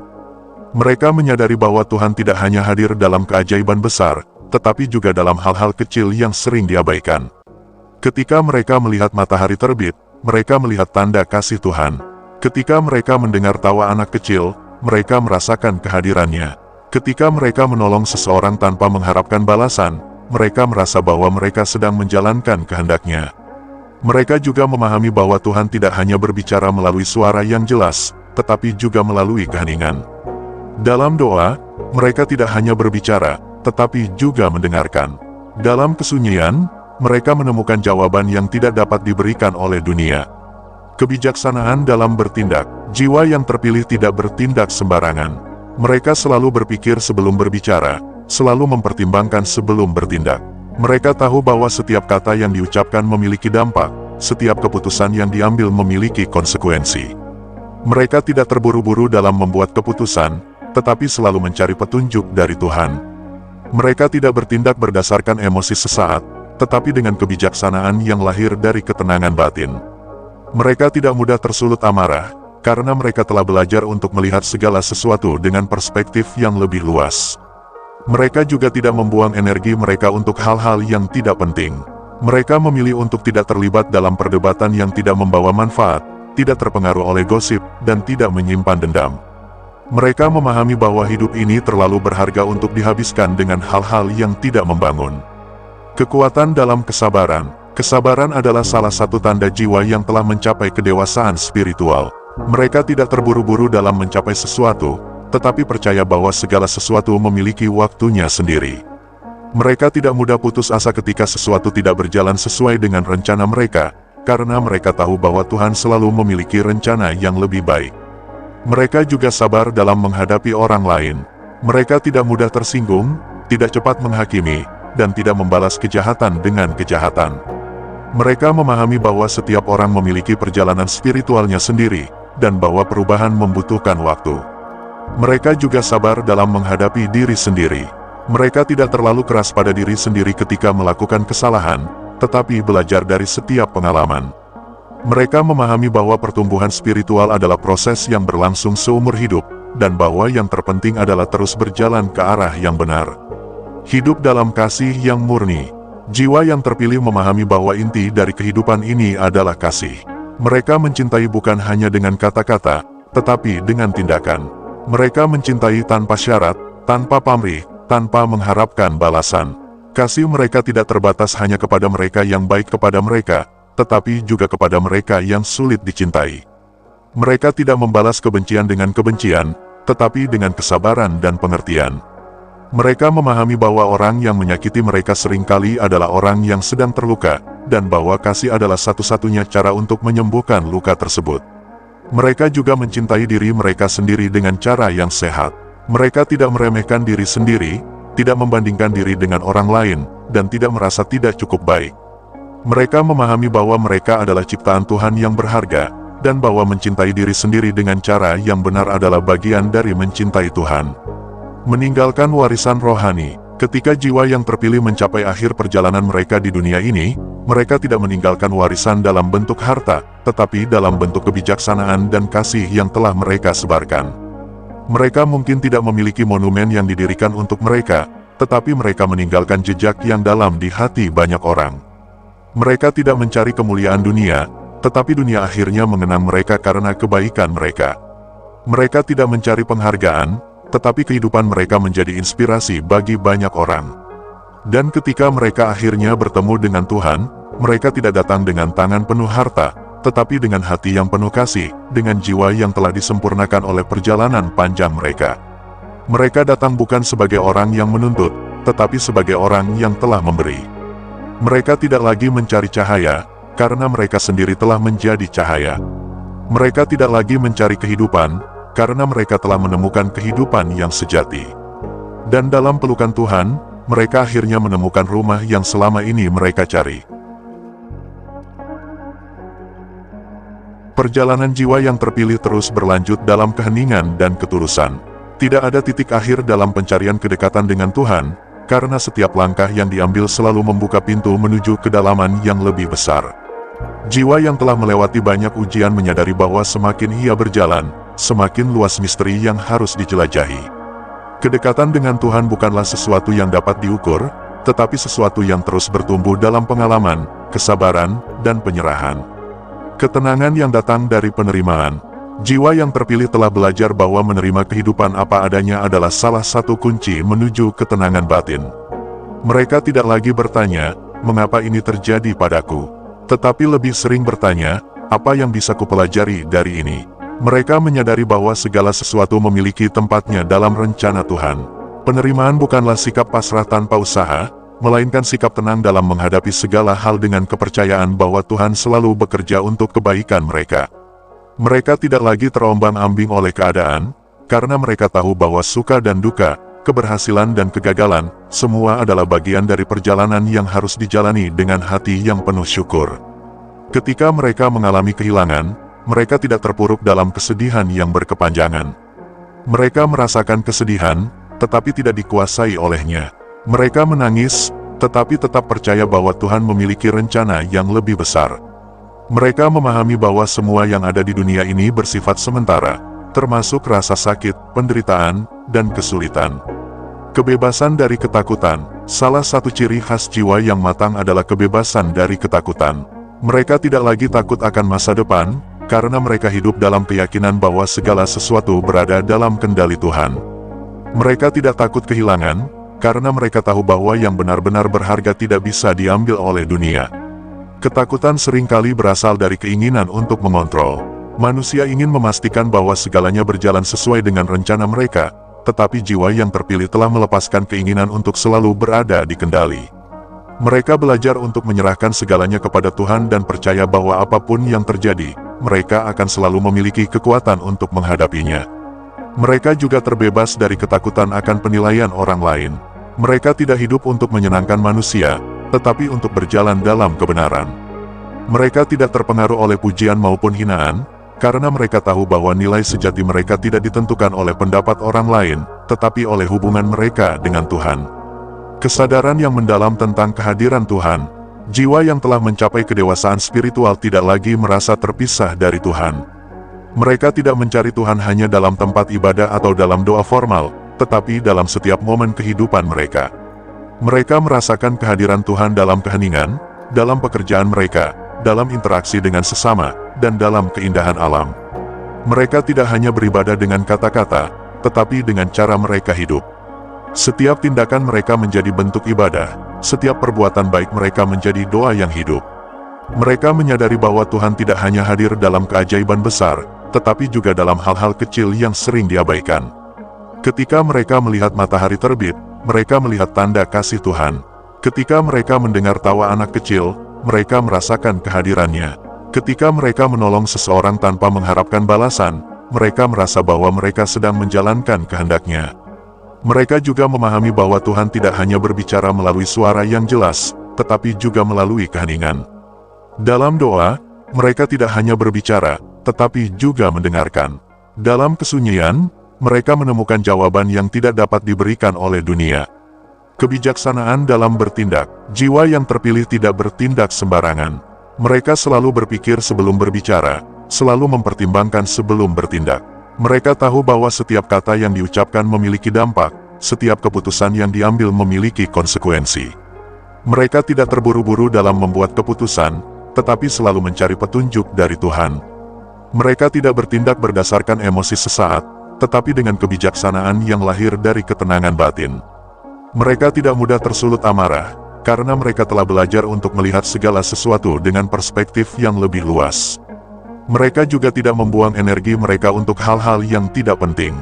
Mereka menyadari bahwa Tuhan tidak hanya hadir dalam keajaiban besar, tetapi juga dalam hal-hal kecil yang sering diabaikan. Ketika mereka melihat matahari terbit, mereka melihat tanda kasih Tuhan. Ketika mereka mendengar tawa anak kecil, mereka merasakan kehadirannya. Ketika mereka menolong seseorang tanpa mengharapkan balasan, mereka merasa bahwa mereka sedang menjalankan kehendak-Nya. Mereka juga memahami bahwa Tuhan tidak hanya berbicara melalui suara yang jelas, tetapi juga melalui keheningan. Dalam doa, mereka tidak hanya berbicara, tetapi juga mendengarkan. Dalam kesunyian, mereka menemukan jawaban yang tidak dapat diberikan oleh dunia. Kebijaksanaan dalam bertindak, jiwa yang terpilih tidak bertindak sembarangan. Mereka selalu berpikir sebelum berbicara, selalu mempertimbangkan sebelum bertindak. Mereka tahu bahwa setiap kata yang diucapkan memiliki dampak, setiap keputusan yang diambil memiliki konsekuensi. Mereka tidak terburu-buru dalam membuat keputusan, tetapi selalu mencari petunjuk dari Tuhan. Mereka tidak bertindak berdasarkan emosi sesaat, tetapi dengan kebijaksanaan yang lahir dari ketenangan batin. Mereka tidak mudah tersulut amarah, karena mereka telah belajar untuk melihat segala sesuatu dengan perspektif yang lebih luas. Mereka juga tidak membuang energi mereka untuk hal-hal yang tidak penting. Mereka memilih untuk tidak terlibat dalam perdebatan yang tidak membawa manfaat, tidak terpengaruh oleh gosip, dan tidak menyimpan dendam. Mereka memahami bahwa hidup ini terlalu berharga untuk dihabiskan dengan hal-hal yang tidak membangun. Kekuatan dalam kesabaran. Kesabaran adalah salah satu tanda jiwa yang telah mencapai kedewasaan spiritual. Mereka tidak terburu-buru dalam mencapai sesuatu, tetapi percaya bahwa segala sesuatu memiliki waktunya sendiri. Mereka tidak mudah putus asa ketika sesuatu tidak berjalan sesuai dengan rencana mereka, karena mereka tahu bahwa Tuhan selalu memiliki rencana yang lebih baik. Mereka juga sabar dalam menghadapi orang lain. Mereka tidak mudah tersinggung, tidak cepat menghakimi, dan tidak membalas kejahatan dengan kejahatan. Mereka memahami bahwa setiap orang memiliki perjalanan spiritualnya sendiri, dan bahwa perubahan membutuhkan waktu. Mereka juga sabar dalam menghadapi diri sendiri. Mereka tidak terlalu keras pada diri sendiri ketika melakukan kesalahan, tetapi belajar dari setiap pengalaman. Mereka memahami bahwa pertumbuhan spiritual adalah proses yang berlangsung seumur hidup, dan bahwa yang terpenting adalah terus berjalan ke arah yang benar. Hidup dalam kasih yang murni. Jiwa yang terpilih memahami bahwa inti dari kehidupan ini adalah kasih. Mereka mencintai bukan hanya dengan kata-kata, tetapi dengan tindakan. Mereka mencintai tanpa syarat, tanpa pamrih, tanpa mengharapkan balasan. Kasih mereka tidak terbatas hanya kepada mereka yang baik kepada mereka, tetapi juga kepada mereka yang sulit dicintai. Mereka tidak membalas kebencian dengan kebencian, tetapi dengan kesabaran dan pengertian. Mereka memahami bahwa orang yang menyakiti mereka seringkali adalah orang yang sedang terluka, dan bahwa kasih adalah satu-satunya cara untuk menyembuhkan luka tersebut. Mereka juga mencintai diri mereka sendiri dengan cara yang sehat. Mereka tidak meremehkan diri sendiri, tidak membandingkan diri dengan orang lain, dan tidak merasa tidak cukup baik. Mereka memahami bahwa mereka adalah ciptaan Tuhan yang berharga, dan bahwa mencintai diri sendiri dengan cara yang benar adalah bagian dari mencintai Tuhan. Meninggalkan warisan rohani. Ketika jiwa yang terpilih mencapai akhir perjalanan mereka di dunia ini, mereka tidak meninggalkan warisan dalam bentuk harta, tetapi dalam bentuk kebijaksanaan dan kasih yang telah mereka sebarkan. Mereka mungkin tidak memiliki monumen yang didirikan untuk mereka, tetapi mereka meninggalkan jejak yang dalam di hati banyak orang. Mereka tidak mencari kemuliaan dunia, tetapi dunia akhirnya mengenang mereka karena kebaikan mereka. Mereka tidak mencari penghargaan, tetapi kehidupan mereka menjadi inspirasi bagi banyak orang. Dan ketika mereka akhirnya bertemu dengan Tuhan, mereka tidak datang dengan tangan penuh harta, tetapi dengan hati yang penuh kasih, dengan jiwa yang telah disempurnakan oleh perjalanan panjang mereka. Mereka datang bukan sebagai orang yang menuntut, tetapi sebagai orang yang telah memberi. Mereka tidak lagi mencari cahaya, karena mereka sendiri telah menjadi cahaya. Mereka tidak lagi mencari kehidupan, karena mereka telah menemukan kehidupan yang sejati. Dan dalam pelukan Tuhan, mereka akhirnya menemukan rumah yang selama ini mereka cari. Perjalanan jiwa yang terpilih terus berlanjut dalam keheningan dan ketulusan. Tidak ada titik akhir dalam pencarian kedekatan dengan Tuhan, karena setiap langkah yang diambil selalu membuka pintu menuju kedalaman yang lebih besar. Jiwa yang telah melewati banyak ujian menyadari bahwa semakin ia berjalan, semakin luas misteri yang harus dijelajahi. Kedekatan dengan Tuhan bukanlah sesuatu yang dapat diukur, tetapi sesuatu yang terus bertumbuh dalam pengalaman, kesabaran, dan penyerahan. Ketenangan yang datang dari penerimaan. Jiwa yang terpilih telah belajar bahwa menerima kehidupan apa adanya adalah salah satu kunci menuju ketenangan batin. Mereka tidak lagi bertanya, mengapa ini terjadi padaku? Tetapi lebih sering bertanya, apa yang bisa kupelajari dari ini? Mereka menyadari bahwa segala sesuatu memiliki tempatnya dalam rencana Tuhan. Penerimaan bukanlah sikap pasrah tanpa usaha, melainkan sikap tenang dalam menghadapi segala hal dengan kepercayaan bahwa Tuhan selalu bekerja untuk kebaikan mereka. Mereka tidak lagi terombang-ambing oleh keadaan, karena mereka tahu bahwa suka dan duka, keberhasilan dan kegagalan, semua adalah bagian dari perjalanan yang harus dijalani dengan hati yang penuh syukur. Ketika mereka mengalami kehilangan, mereka tidak terpuruk dalam kesedihan yang berkepanjangan. Mereka merasakan kesedihan, tetapi tidak dikuasai olehnya. Mereka menangis, tetapi tetap percaya bahwa Tuhan memiliki rencana yang lebih besar. Mereka memahami bahwa semua yang ada di dunia ini bersifat sementara, termasuk rasa sakit, penderitaan, dan kesulitan. Kebebasan dari ketakutan. Salah satu ciri khas jiwa yang matang adalah kebebasan dari ketakutan. Mereka tidak lagi takut akan masa depan, karena mereka hidup dalam keyakinan bahwa segala sesuatu berada dalam kendali Tuhan. Mereka tidak takut kehilangan, karena mereka tahu bahwa yang benar-benar berharga tidak bisa diambil oleh dunia. Ketakutan seringkali berasal dari keinginan untuk mengontrol. Manusia ingin memastikan bahwa segalanya berjalan sesuai dengan rencana mereka, tetapi jiwa yang terpilih telah melepaskan keinginan untuk selalu berada di kendali. Mereka belajar untuk menyerahkan segalanya kepada Tuhan dan percaya bahwa apapun yang terjadi, mereka akan selalu memiliki kekuatan untuk menghadapinya. Mereka juga terbebas dari ketakutan akan penilaian orang lain. Mereka tidak hidup untuk menyenangkan manusia, tetapi untuk berjalan dalam kebenaran. Mereka tidak terpengaruh oleh pujian maupun hinaan, karena mereka tahu bahwa nilai sejati mereka tidak ditentukan oleh pendapat orang lain, tetapi oleh hubungan mereka dengan Tuhan. Kesadaran yang mendalam tentang kehadiran Tuhan. Jiwa yang telah mencapai kedewasaan spiritual tidak lagi merasa terpisah dari Tuhan. Mereka tidak mencari Tuhan hanya dalam tempat ibadah atau dalam doa formal, tetapi dalam setiap momen kehidupan mereka. Mereka merasakan kehadiran Tuhan dalam keheningan, dalam pekerjaan mereka, dalam interaksi dengan sesama, dan dalam keindahan alam. Mereka tidak hanya beribadah dengan kata-kata, tetapi dengan cara mereka hidup. Setiap tindakan mereka menjadi bentuk ibadah, setiap perbuatan baik mereka menjadi doa yang hidup. Mereka menyadari bahwa Tuhan tidak hanya hadir dalam keajaiban besar, tetapi juga dalam hal-hal kecil yang sering diabaikan. Ketika mereka melihat matahari terbit, mereka melihat tanda kasih Tuhan. Ketika mereka mendengar tawa anak kecil, mereka merasakan kehadirannya. Ketika mereka menolong seseorang tanpa mengharapkan balasan, mereka merasa bahwa mereka sedang menjalankan kehendak-Nya. Mereka juga memahami bahwa Tuhan tidak hanya berbicara melalui suara yang jelas, tetapi juga melalui keheningan. Dalam doa, mereka tidak hanya berbicara, tetapi juga mendengarkan. Dalam kesunyian, mereka menemukan jawaban yang tidak dapat diberikan oleh dunia. Kebijaksanaan dalam bertindak. Jiwa yang terpilih tidak bertindak sembarangan. Mereka selalu berpikir sebelum berbicara, selalu mempertimbangkan sebelum bertindak. Mereka tahu bahwa setiap kata yang diucapkan memiliki dampak, setiap keputusan yang diambil memiliki konsekuensi. Mereka tidak terburu-buru dalam membuat keputusan, tetapi selalu mencari petunjuk dari Tuhan. Mereka tidak bertindak berdasarkan emosi sesaat, tetapi dengan kebijaksanaan yang lahir dari ketenangan batin. Mereka tidak mudah tersulut amarah, karena mereka telah belajar untuk melihat segala sesuatu dengan perspektif yang lebih luas. Mereka juga tidak membuang energi mereka untuk hal-hal yang tidak penting.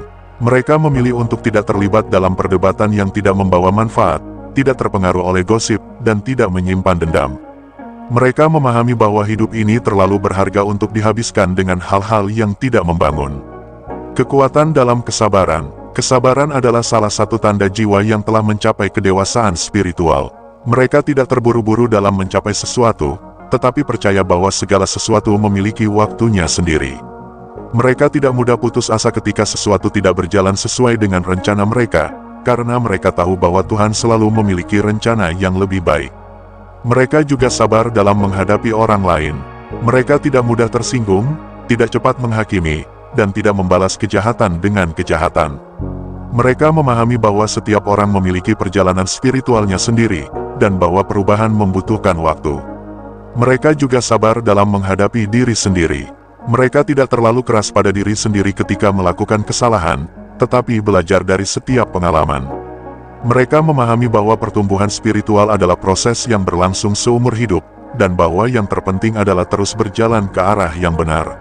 Mereka memilih untuk tidak terlibat dalam perdebatan yang tidak membawa manfaat, tidak terpengaruh oleh gosip, dan tidak menyimpan dendam. Mereka memahami bahwa hidup ini terlalu berharga untuk dihabiskan dengan hal-hal yang tidak membangun. Kekuatan dalam kesabaran. Kesabaran adalah salah satu tanda jiwa yang telah mencapai kedewasaan spiritual. Mereka tidak terburu-buru dalam mencapai sesuatu, tetapi percaya bahwa segala sesuatu memiliki waktunya sendiri. Mereka tidak mudah putus asa ketika sesuatu tidak berjalan sesuai dengan rencana mereka, karena mereka tahu bahwa Tuhan selalu memiliki rencana yang lebih baik. Mereka juga sabar dalam menghadapi orang lain. Mereka tidak mudah tersinggung, tidak cepat menghakimi, dan tidak membalas kejahatan dengan kejahatan. Mereka memahami bahwa setiap orang memiliki perjalanan spiritualnya sendiri, dan bahwa perubahan membutuhkan waktu. Mereka juga sabar dalam menghadapi diri sendiri. Mereka tidak terlalu keras pada diri sendiri ketika melakukan kesalahan, tetapi belajar dari setiap pengalaman. Mereka memahami bahwa pertumbuhan spiritual adalah proses yang berlangsung seumur hidup, dan bahwa yang terpenting adalah terus berjalan ke arah yang benar.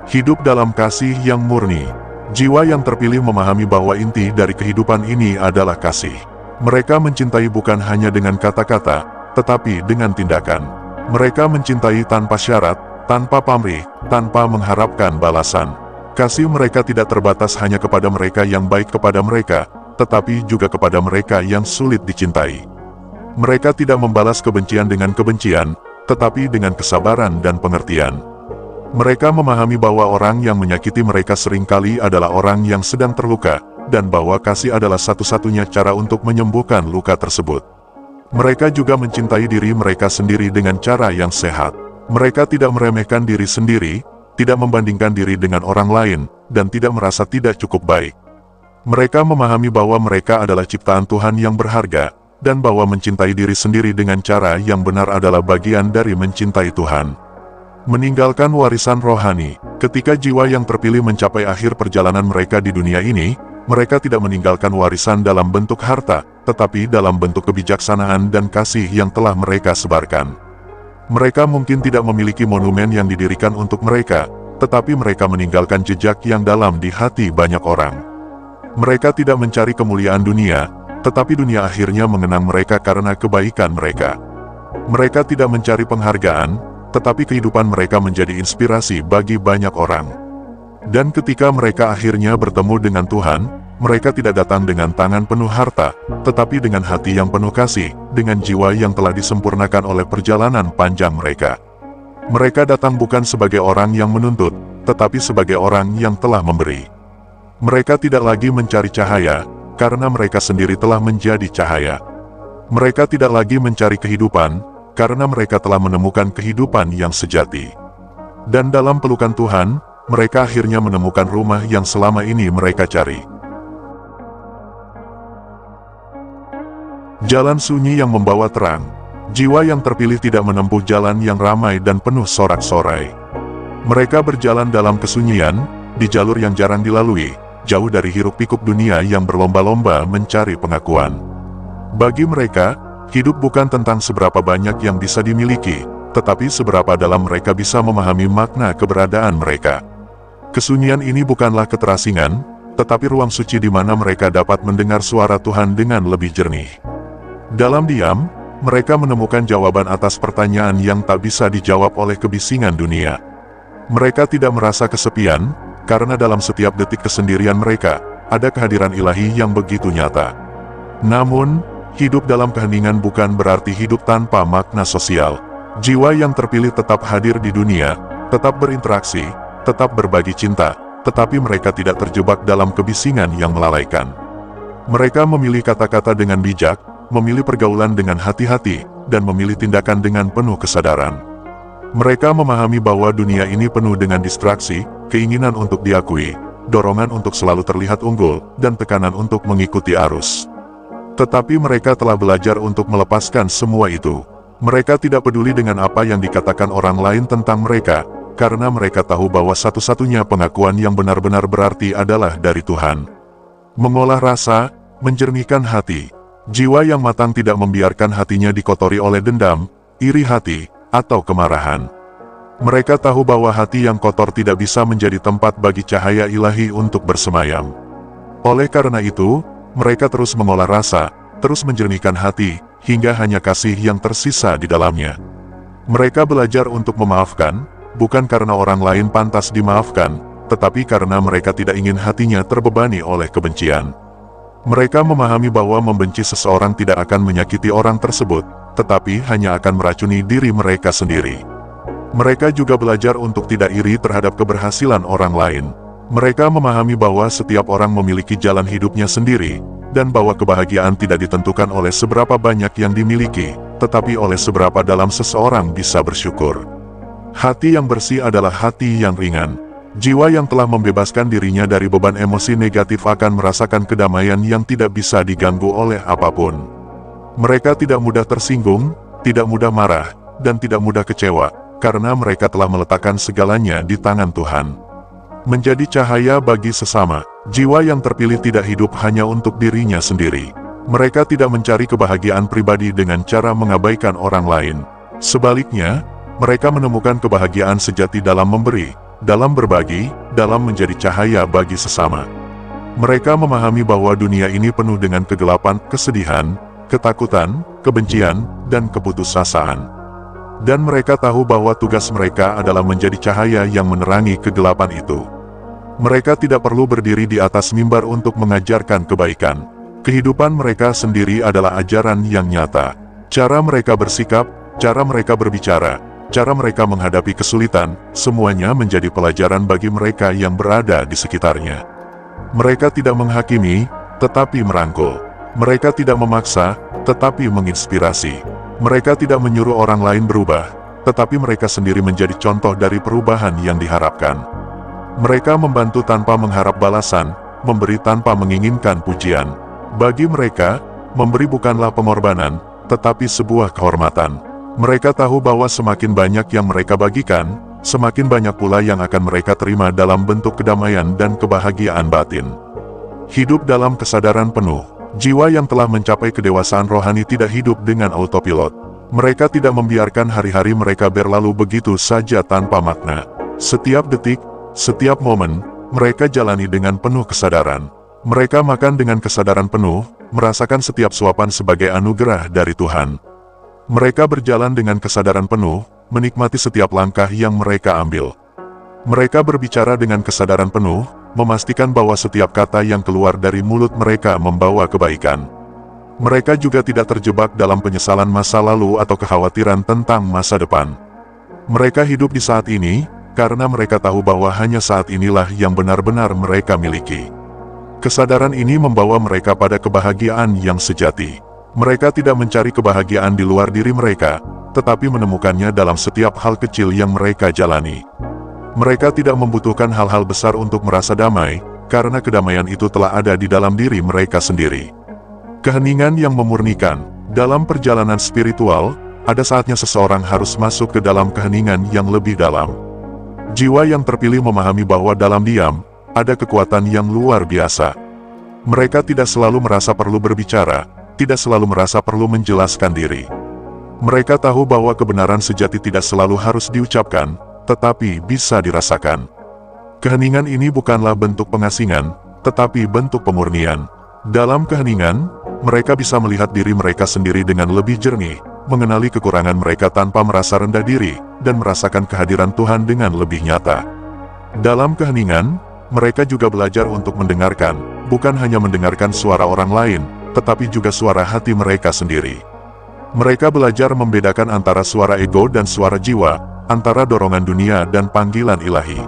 Hidup dalam kasih yang murni. Jiwa yang terpilih memahami bahwa inti dari kehidupan ini adalah kasih. Mereka mencintai bukan hanya dengan kata-kata, tetapi dengan tindakan. Mereka mencintai tanpa syarat, tanpa pamrih, tanpa mengharapkan balasan. Kasih mereka tidak terbatas hanya kepada mereka yang baik kepada mereka, tetapi juga kepada mereka yang sulit dicintai. Mereka tidak membalas kebencian dengan kebencian, tetapi dengan kesabaran dan pengertian. Mereka memahami bahwa orang yang menyakiti mereka seringkali adalah orang yang sedang terluka, dan bahwa kasih adalah satu-satunya cara untuk menyembuhkan luka tersebut. Mereka juga mencintai diri mereka sendiri dengan cara yang sehat. Mereka tidak meremehkan diri sendiri, tidak membandingkan diri dengan orang lain, dan tidak merasa tidak cukup baik. Mereka memahami bahwa mereka adalah ciptaan Tuhan yang berharga, dan bahwa mencintai diri sendiri dengan cara yang benar adalah bagian dari mencintai Tuhan. Meninggalkan warisan rohani. Ketika jiwa yang terpilih mencapai akhir perjalanan mereka di dunia ini, mereka tidak meninggalkan warisan dalam bentuk harta, tetapi dalam bentuk kebijaksanaan dan kasih yang telah mereka sebarkan. Mereka mungkin tidak memiliki monumen yang didirikan untuk mereka, tetapi mereka meninggalkan jejak yang dalam di hati banyak orang. Mereka tidak mencari kemuliaan dunia, tetapi dunia akhirnya mengenang mereka karena kebaikan mereka. Mereka tidak mencari penghargaan, tetapi kehidupan mereka menjadi inspirasi bagi banyak orang. Dan ketika mereka akhirnya bertemu dengan Tuhan, mereka tidak datang dengan tangan penuh harta, tetapi dengan hati yang penuh kasih, dengan jiwa yang telah disempurnakan oleh perjalanan panjang mereka. Mereka datang bukan sebagai orang yang menuntut, tetapi sebagai orang yang telah memberi. Mereka tidak lagi mencari cahaya, karena mereka sendiri telah menjadi cahaya. Mereka tidak lagi mencari kehidupan, karena mereka telah menemukan kehidupan yang sejati. Dan dalam pelukan Tuhan, mereka akhirnya menemukan rumah yang selama ini mereka cari. Jalan sunyi yang membawa terang. Jiwa yang terpilih tidak menempuh jalan yang ramai dan penuh sorak-sorai. Mereka berjalan dalam kesunyian, di jalur yang jarang dilalui, jauh dari hiruk-pikuk dunia yang berlomba-lomba mencari pengakuan. Bagi mereka, hidup bukan tentang seberapa banyak yang bisa dimiliki, tetapi seberapa dalam mereka bisa memahami makna keberadaan mereka. Kesunyian ini bukanlah keterasingan, tetapi ruang suci di mana mereka dapat mendengar suara Tuhan dengan lebih jernih. Dalam diam, mereka menemukan jawaban atas pertanyaan yang tak bisa dijawab oleh kebisingan dunia. Mereka tidak merasa kesepian, karena dalam setiap detik kesendirian mereka, ada kehadiran ilahi yang begitu nyata. Namun, hidup dalam keheningan bukan berarti hidup tanpa makna sosial. Jiwa yang terpilih tetap hadir di dunia, tetap berinteraksi, tetap berbagi cinta, tetapi mereka tidak terjebak dalam kebisingan yang melalaikan. Mereka memilih kata-kata dengan bijak, memilih pergaulan dengan hati-hati, dan memilih tindakan dengan penuh kesadaran. Mereka memahami bahwa dunia ini penuh dengan distraksi, keinginan untuk diakui, dorongan untuk selalu terlihat unggul, dan tekanan untuk mengikuti arus. Tetapi mereka telah belajar untuk melepaskan semua itu. Mereka tidak peduli dengan apa yang dikatakan orang lain tentang mereka, karena mereka tahu bahwa satu-satunya pengakuan yang benar-benar berarti adalah dari Tuhan. Mengolah rasa, menjernihkan hati. Jiwa yang matang tidak membiarkan hatinya dikotori oleh dendam, iri hati, atau kemarahan. Mereka tahu bahwa hati yang kotor tidak bisa menjadi tempat bagi cahaya ilahi untuk bersemayam. Oleh karena itu, mereka terus mengolah rasa, terus menjernihkan hati, hingga hanya kasih yang tersisa di dalamnya. Mereka belajar untuk memaafkan, bukan karena orang lain pantas dimaafkan, tetapi karena mereka tidak ingin hatinya terbebani oleh kebencian. Mereka memahami bahwa membenci seseorang tidak akan menyakiti orang tersebut, tetapi hanya akan meracuni diri mereka sendiri. Mereka juga belajar untuk tidak iri terhadap keberhasilan orang lain. Mereka memahami bahwa setiap orang memiliki jalan hidupnya sendiri, dan bahwa kebahagiaan tidak ditentukan oleh seberapa banyak yang dimiliki, tetapi oleh seberapa dalam seseorang bisa bersyukur. Hati yang bersih adalah hati yang ringan. Jiwa yang telah membebaskan dirinya dari beban emosi negatif akan merasakan kedamaian yang tidak bisa diganggu oleh apapun. Mereka tidak mudah tersinggung, tidak mudah marah, dan tidak mudah kecewa, karena mereka telah meletakkan segalanya di tangan Tuhan. Menjadi cahaya bagi sesama, jiwa yang terpilih tidak hidup hanya untuk dirinya sendiri. Mereka tidak mencari kebahagiaan pribadi dengan cara mengabaikan orang lain. Sebaliknya, mereka menemukan kebahagiaan sejati dalam memberi, dalam berbagi, dalam menjadi cahaya bagi sesama. Mereka memahami bahwa dunia ini penuh dengan kegelapan, kesedihan, ketakutan, kebencian, dan keputusasaan. Dan mereka tahu bahwa tugas mereka adalah menjadi cahaya yang menerangi kegelapan itu. Mereka tidak perlu berdiri di atas mimbar untuk mengajarkan kebaikan. Kehidupan mereka sendiri adalah ajaran yang nyata. Cara mereka bersikap, cara mereka berbicara, cara mereka menghadapi kesulitan, semuanya menjadi pelajaran bagi mereka yang berada di sekitarnya. Mereka tidak menghakimi, tetapi merangkul. Mereka tidak memaksa, tetapi menginspirasi. Mereka tidak menyuruh orang lain berubah, tetapi mereka sendiri menjadi contoh dari perubahan yang diharapkan. Mereka membantu tanpa mengharap balasan, memberi tanpa menginginkan pujian. Bagi mereka, memberi bukanlah pengorbanan, tetapi sebuah kehormatan. Mereka tahu bahwa semakin banyak yang mereka bagikan, semakin banyak pula yang akan mereka terima dalam bentuk kedamaian dan kebahagiaan batin. Hidup dalam kesadaran penuh. Jiwa yang telah mencapai kedewasaan rohani tidak hidup dengan autopilot. Mereka tidak membiarkan hari-hari mereka berlalu begitu saja tanpa makna. Setiap detik, setiap momen, mereka jalani dengan penuh kesadaran. Mereka makan dengan kesadaran penuh, merasakan setiap suapan sebagai anugerah dari Tuhan. Mereka berjalan dengan kesadaran penuh, menikmati setiap langkah yang mereka ambil. Mereka berbicara dengan kesadaran penuh, memastikan bahwa setiap kata yang keluar dari mulut mereka membawa kebaikan. Mereka juga tidak terjebak dalam penyesalan masa lalu atau kekhawatiran tentang masa depan. Mereka hidup di saat ini, karena mereka tahu bahwa hanya saat inilah yang benar-benar mereka miliki. Kesadaran ini membawa mereka pada kebahagiaan yang sejati. Mereka tidak mencari kebahagiaan di luar diri mereka, tetapi menemukannya dalam setiap hal kecil yang mereka jalani. Mereka tidak membutuhkan hal-hal besar untuk merasa damai, karena kedamaian itu telah ada di dalam diri mereka sendiri. Keheningan yang memurnikan. Dalam perjalanan spiritual, ada saatnya seseorang harus masuk ke dalam keheningan yang lebih dalam. Jiwa yang terpilih memahami bahwa dalam diam, ada kekuatan yang luar biasa. Mereka tidak selalu merasa perlu berbicara, tidak selalu merasa perlu menjelaskan diri. Mereka tahu bahwa kebenaran sejati tidak selalu harus diucapkan, tetapi bisa dirasakan. Keheningan ini bukanlah bentuk pengasingan, tetapi bentuk pemurnian. Dalam keheningan, mereka bisa melihat diri mereka sendiri dengan lebih jernih, mengenali kekurangan mereka tanpa merasa rendah diri, dan merasakan kehadiran Tuhan dengan lebih nyata. Dalam keheningan, mereka juga belajar untuk mendengarkan, bukan hanya mendengarkan suara orang lain, tetapi juga suara hati mereka sendiri. Mereka belajar membedakan antara suara ego dan suara jiwa, antara dorongan dunia dan panggilan ilahi.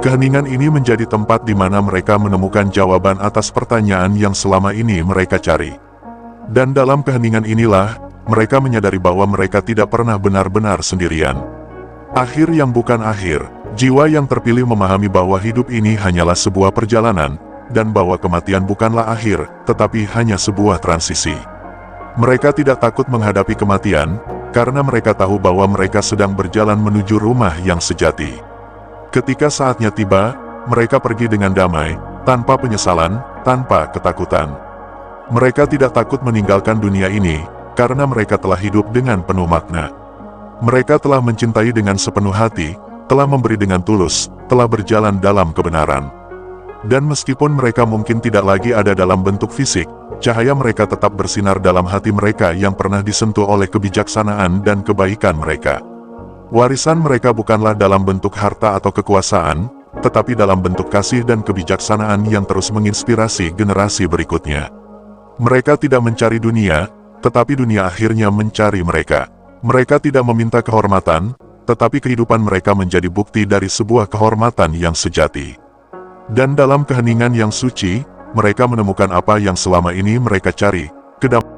Keheningan ini menjadi tempat di mana mereka menemukan jawaban atas pertanyaan yang selama ini mereka cari. Dan dalam keheningan inilah, mereka menyadari bahwa mereka tidak pernah benar-benar sendirian. Akhir yang bukan akhir, jiwa yang terpilih memahami bahwa hidup ini hanyalah sebuah perjalanan, dan bahwa kematian bukanlah akhir, tetapi hanya sebuah transisi. Mereka tidak takut menghadapi kematian, karena mereka tahu bahwa mereka sedang berjalan menuju rumah yang sejati. Ketika saatnya tiba, mereka pergi dengan damai, tanpa penyesalan, tanpa ketakutan. Mereka tidak takut meninggalkan dunia ini, karena mereka telah hidup dengan penuh makna. Mereka telah mencintai dengan sepenuh hati, telah memberi dengan tulus, telah berjalan dalam kebenaran. Dan meskipun mereka mungkin tidak lagi ada dalam bentuk fisik, cahaya mereka tetap bersinar dalam hati mereka yang pernah disentuh oleh kebijaksanaan dan kebaikan mereka. Warisan mereka bukanlah dalam bentuk harta atau kekuasaan, tetapi dalam bentuk kasih dan kebijaksanaan yang terus menginspirasi generasi berikutnya. Mereka tidak mencari dunia, tetapi dunia akhirnya mencari mereka. Mereka tidak meminta kehormatan, tetapi kehidupan mereka menjadi bukti dari sebuah kehormatan yang sejati. Dan dalam keheningan yang suci, mereka menemukan apa yang selama ini mereka cari, kedamaian.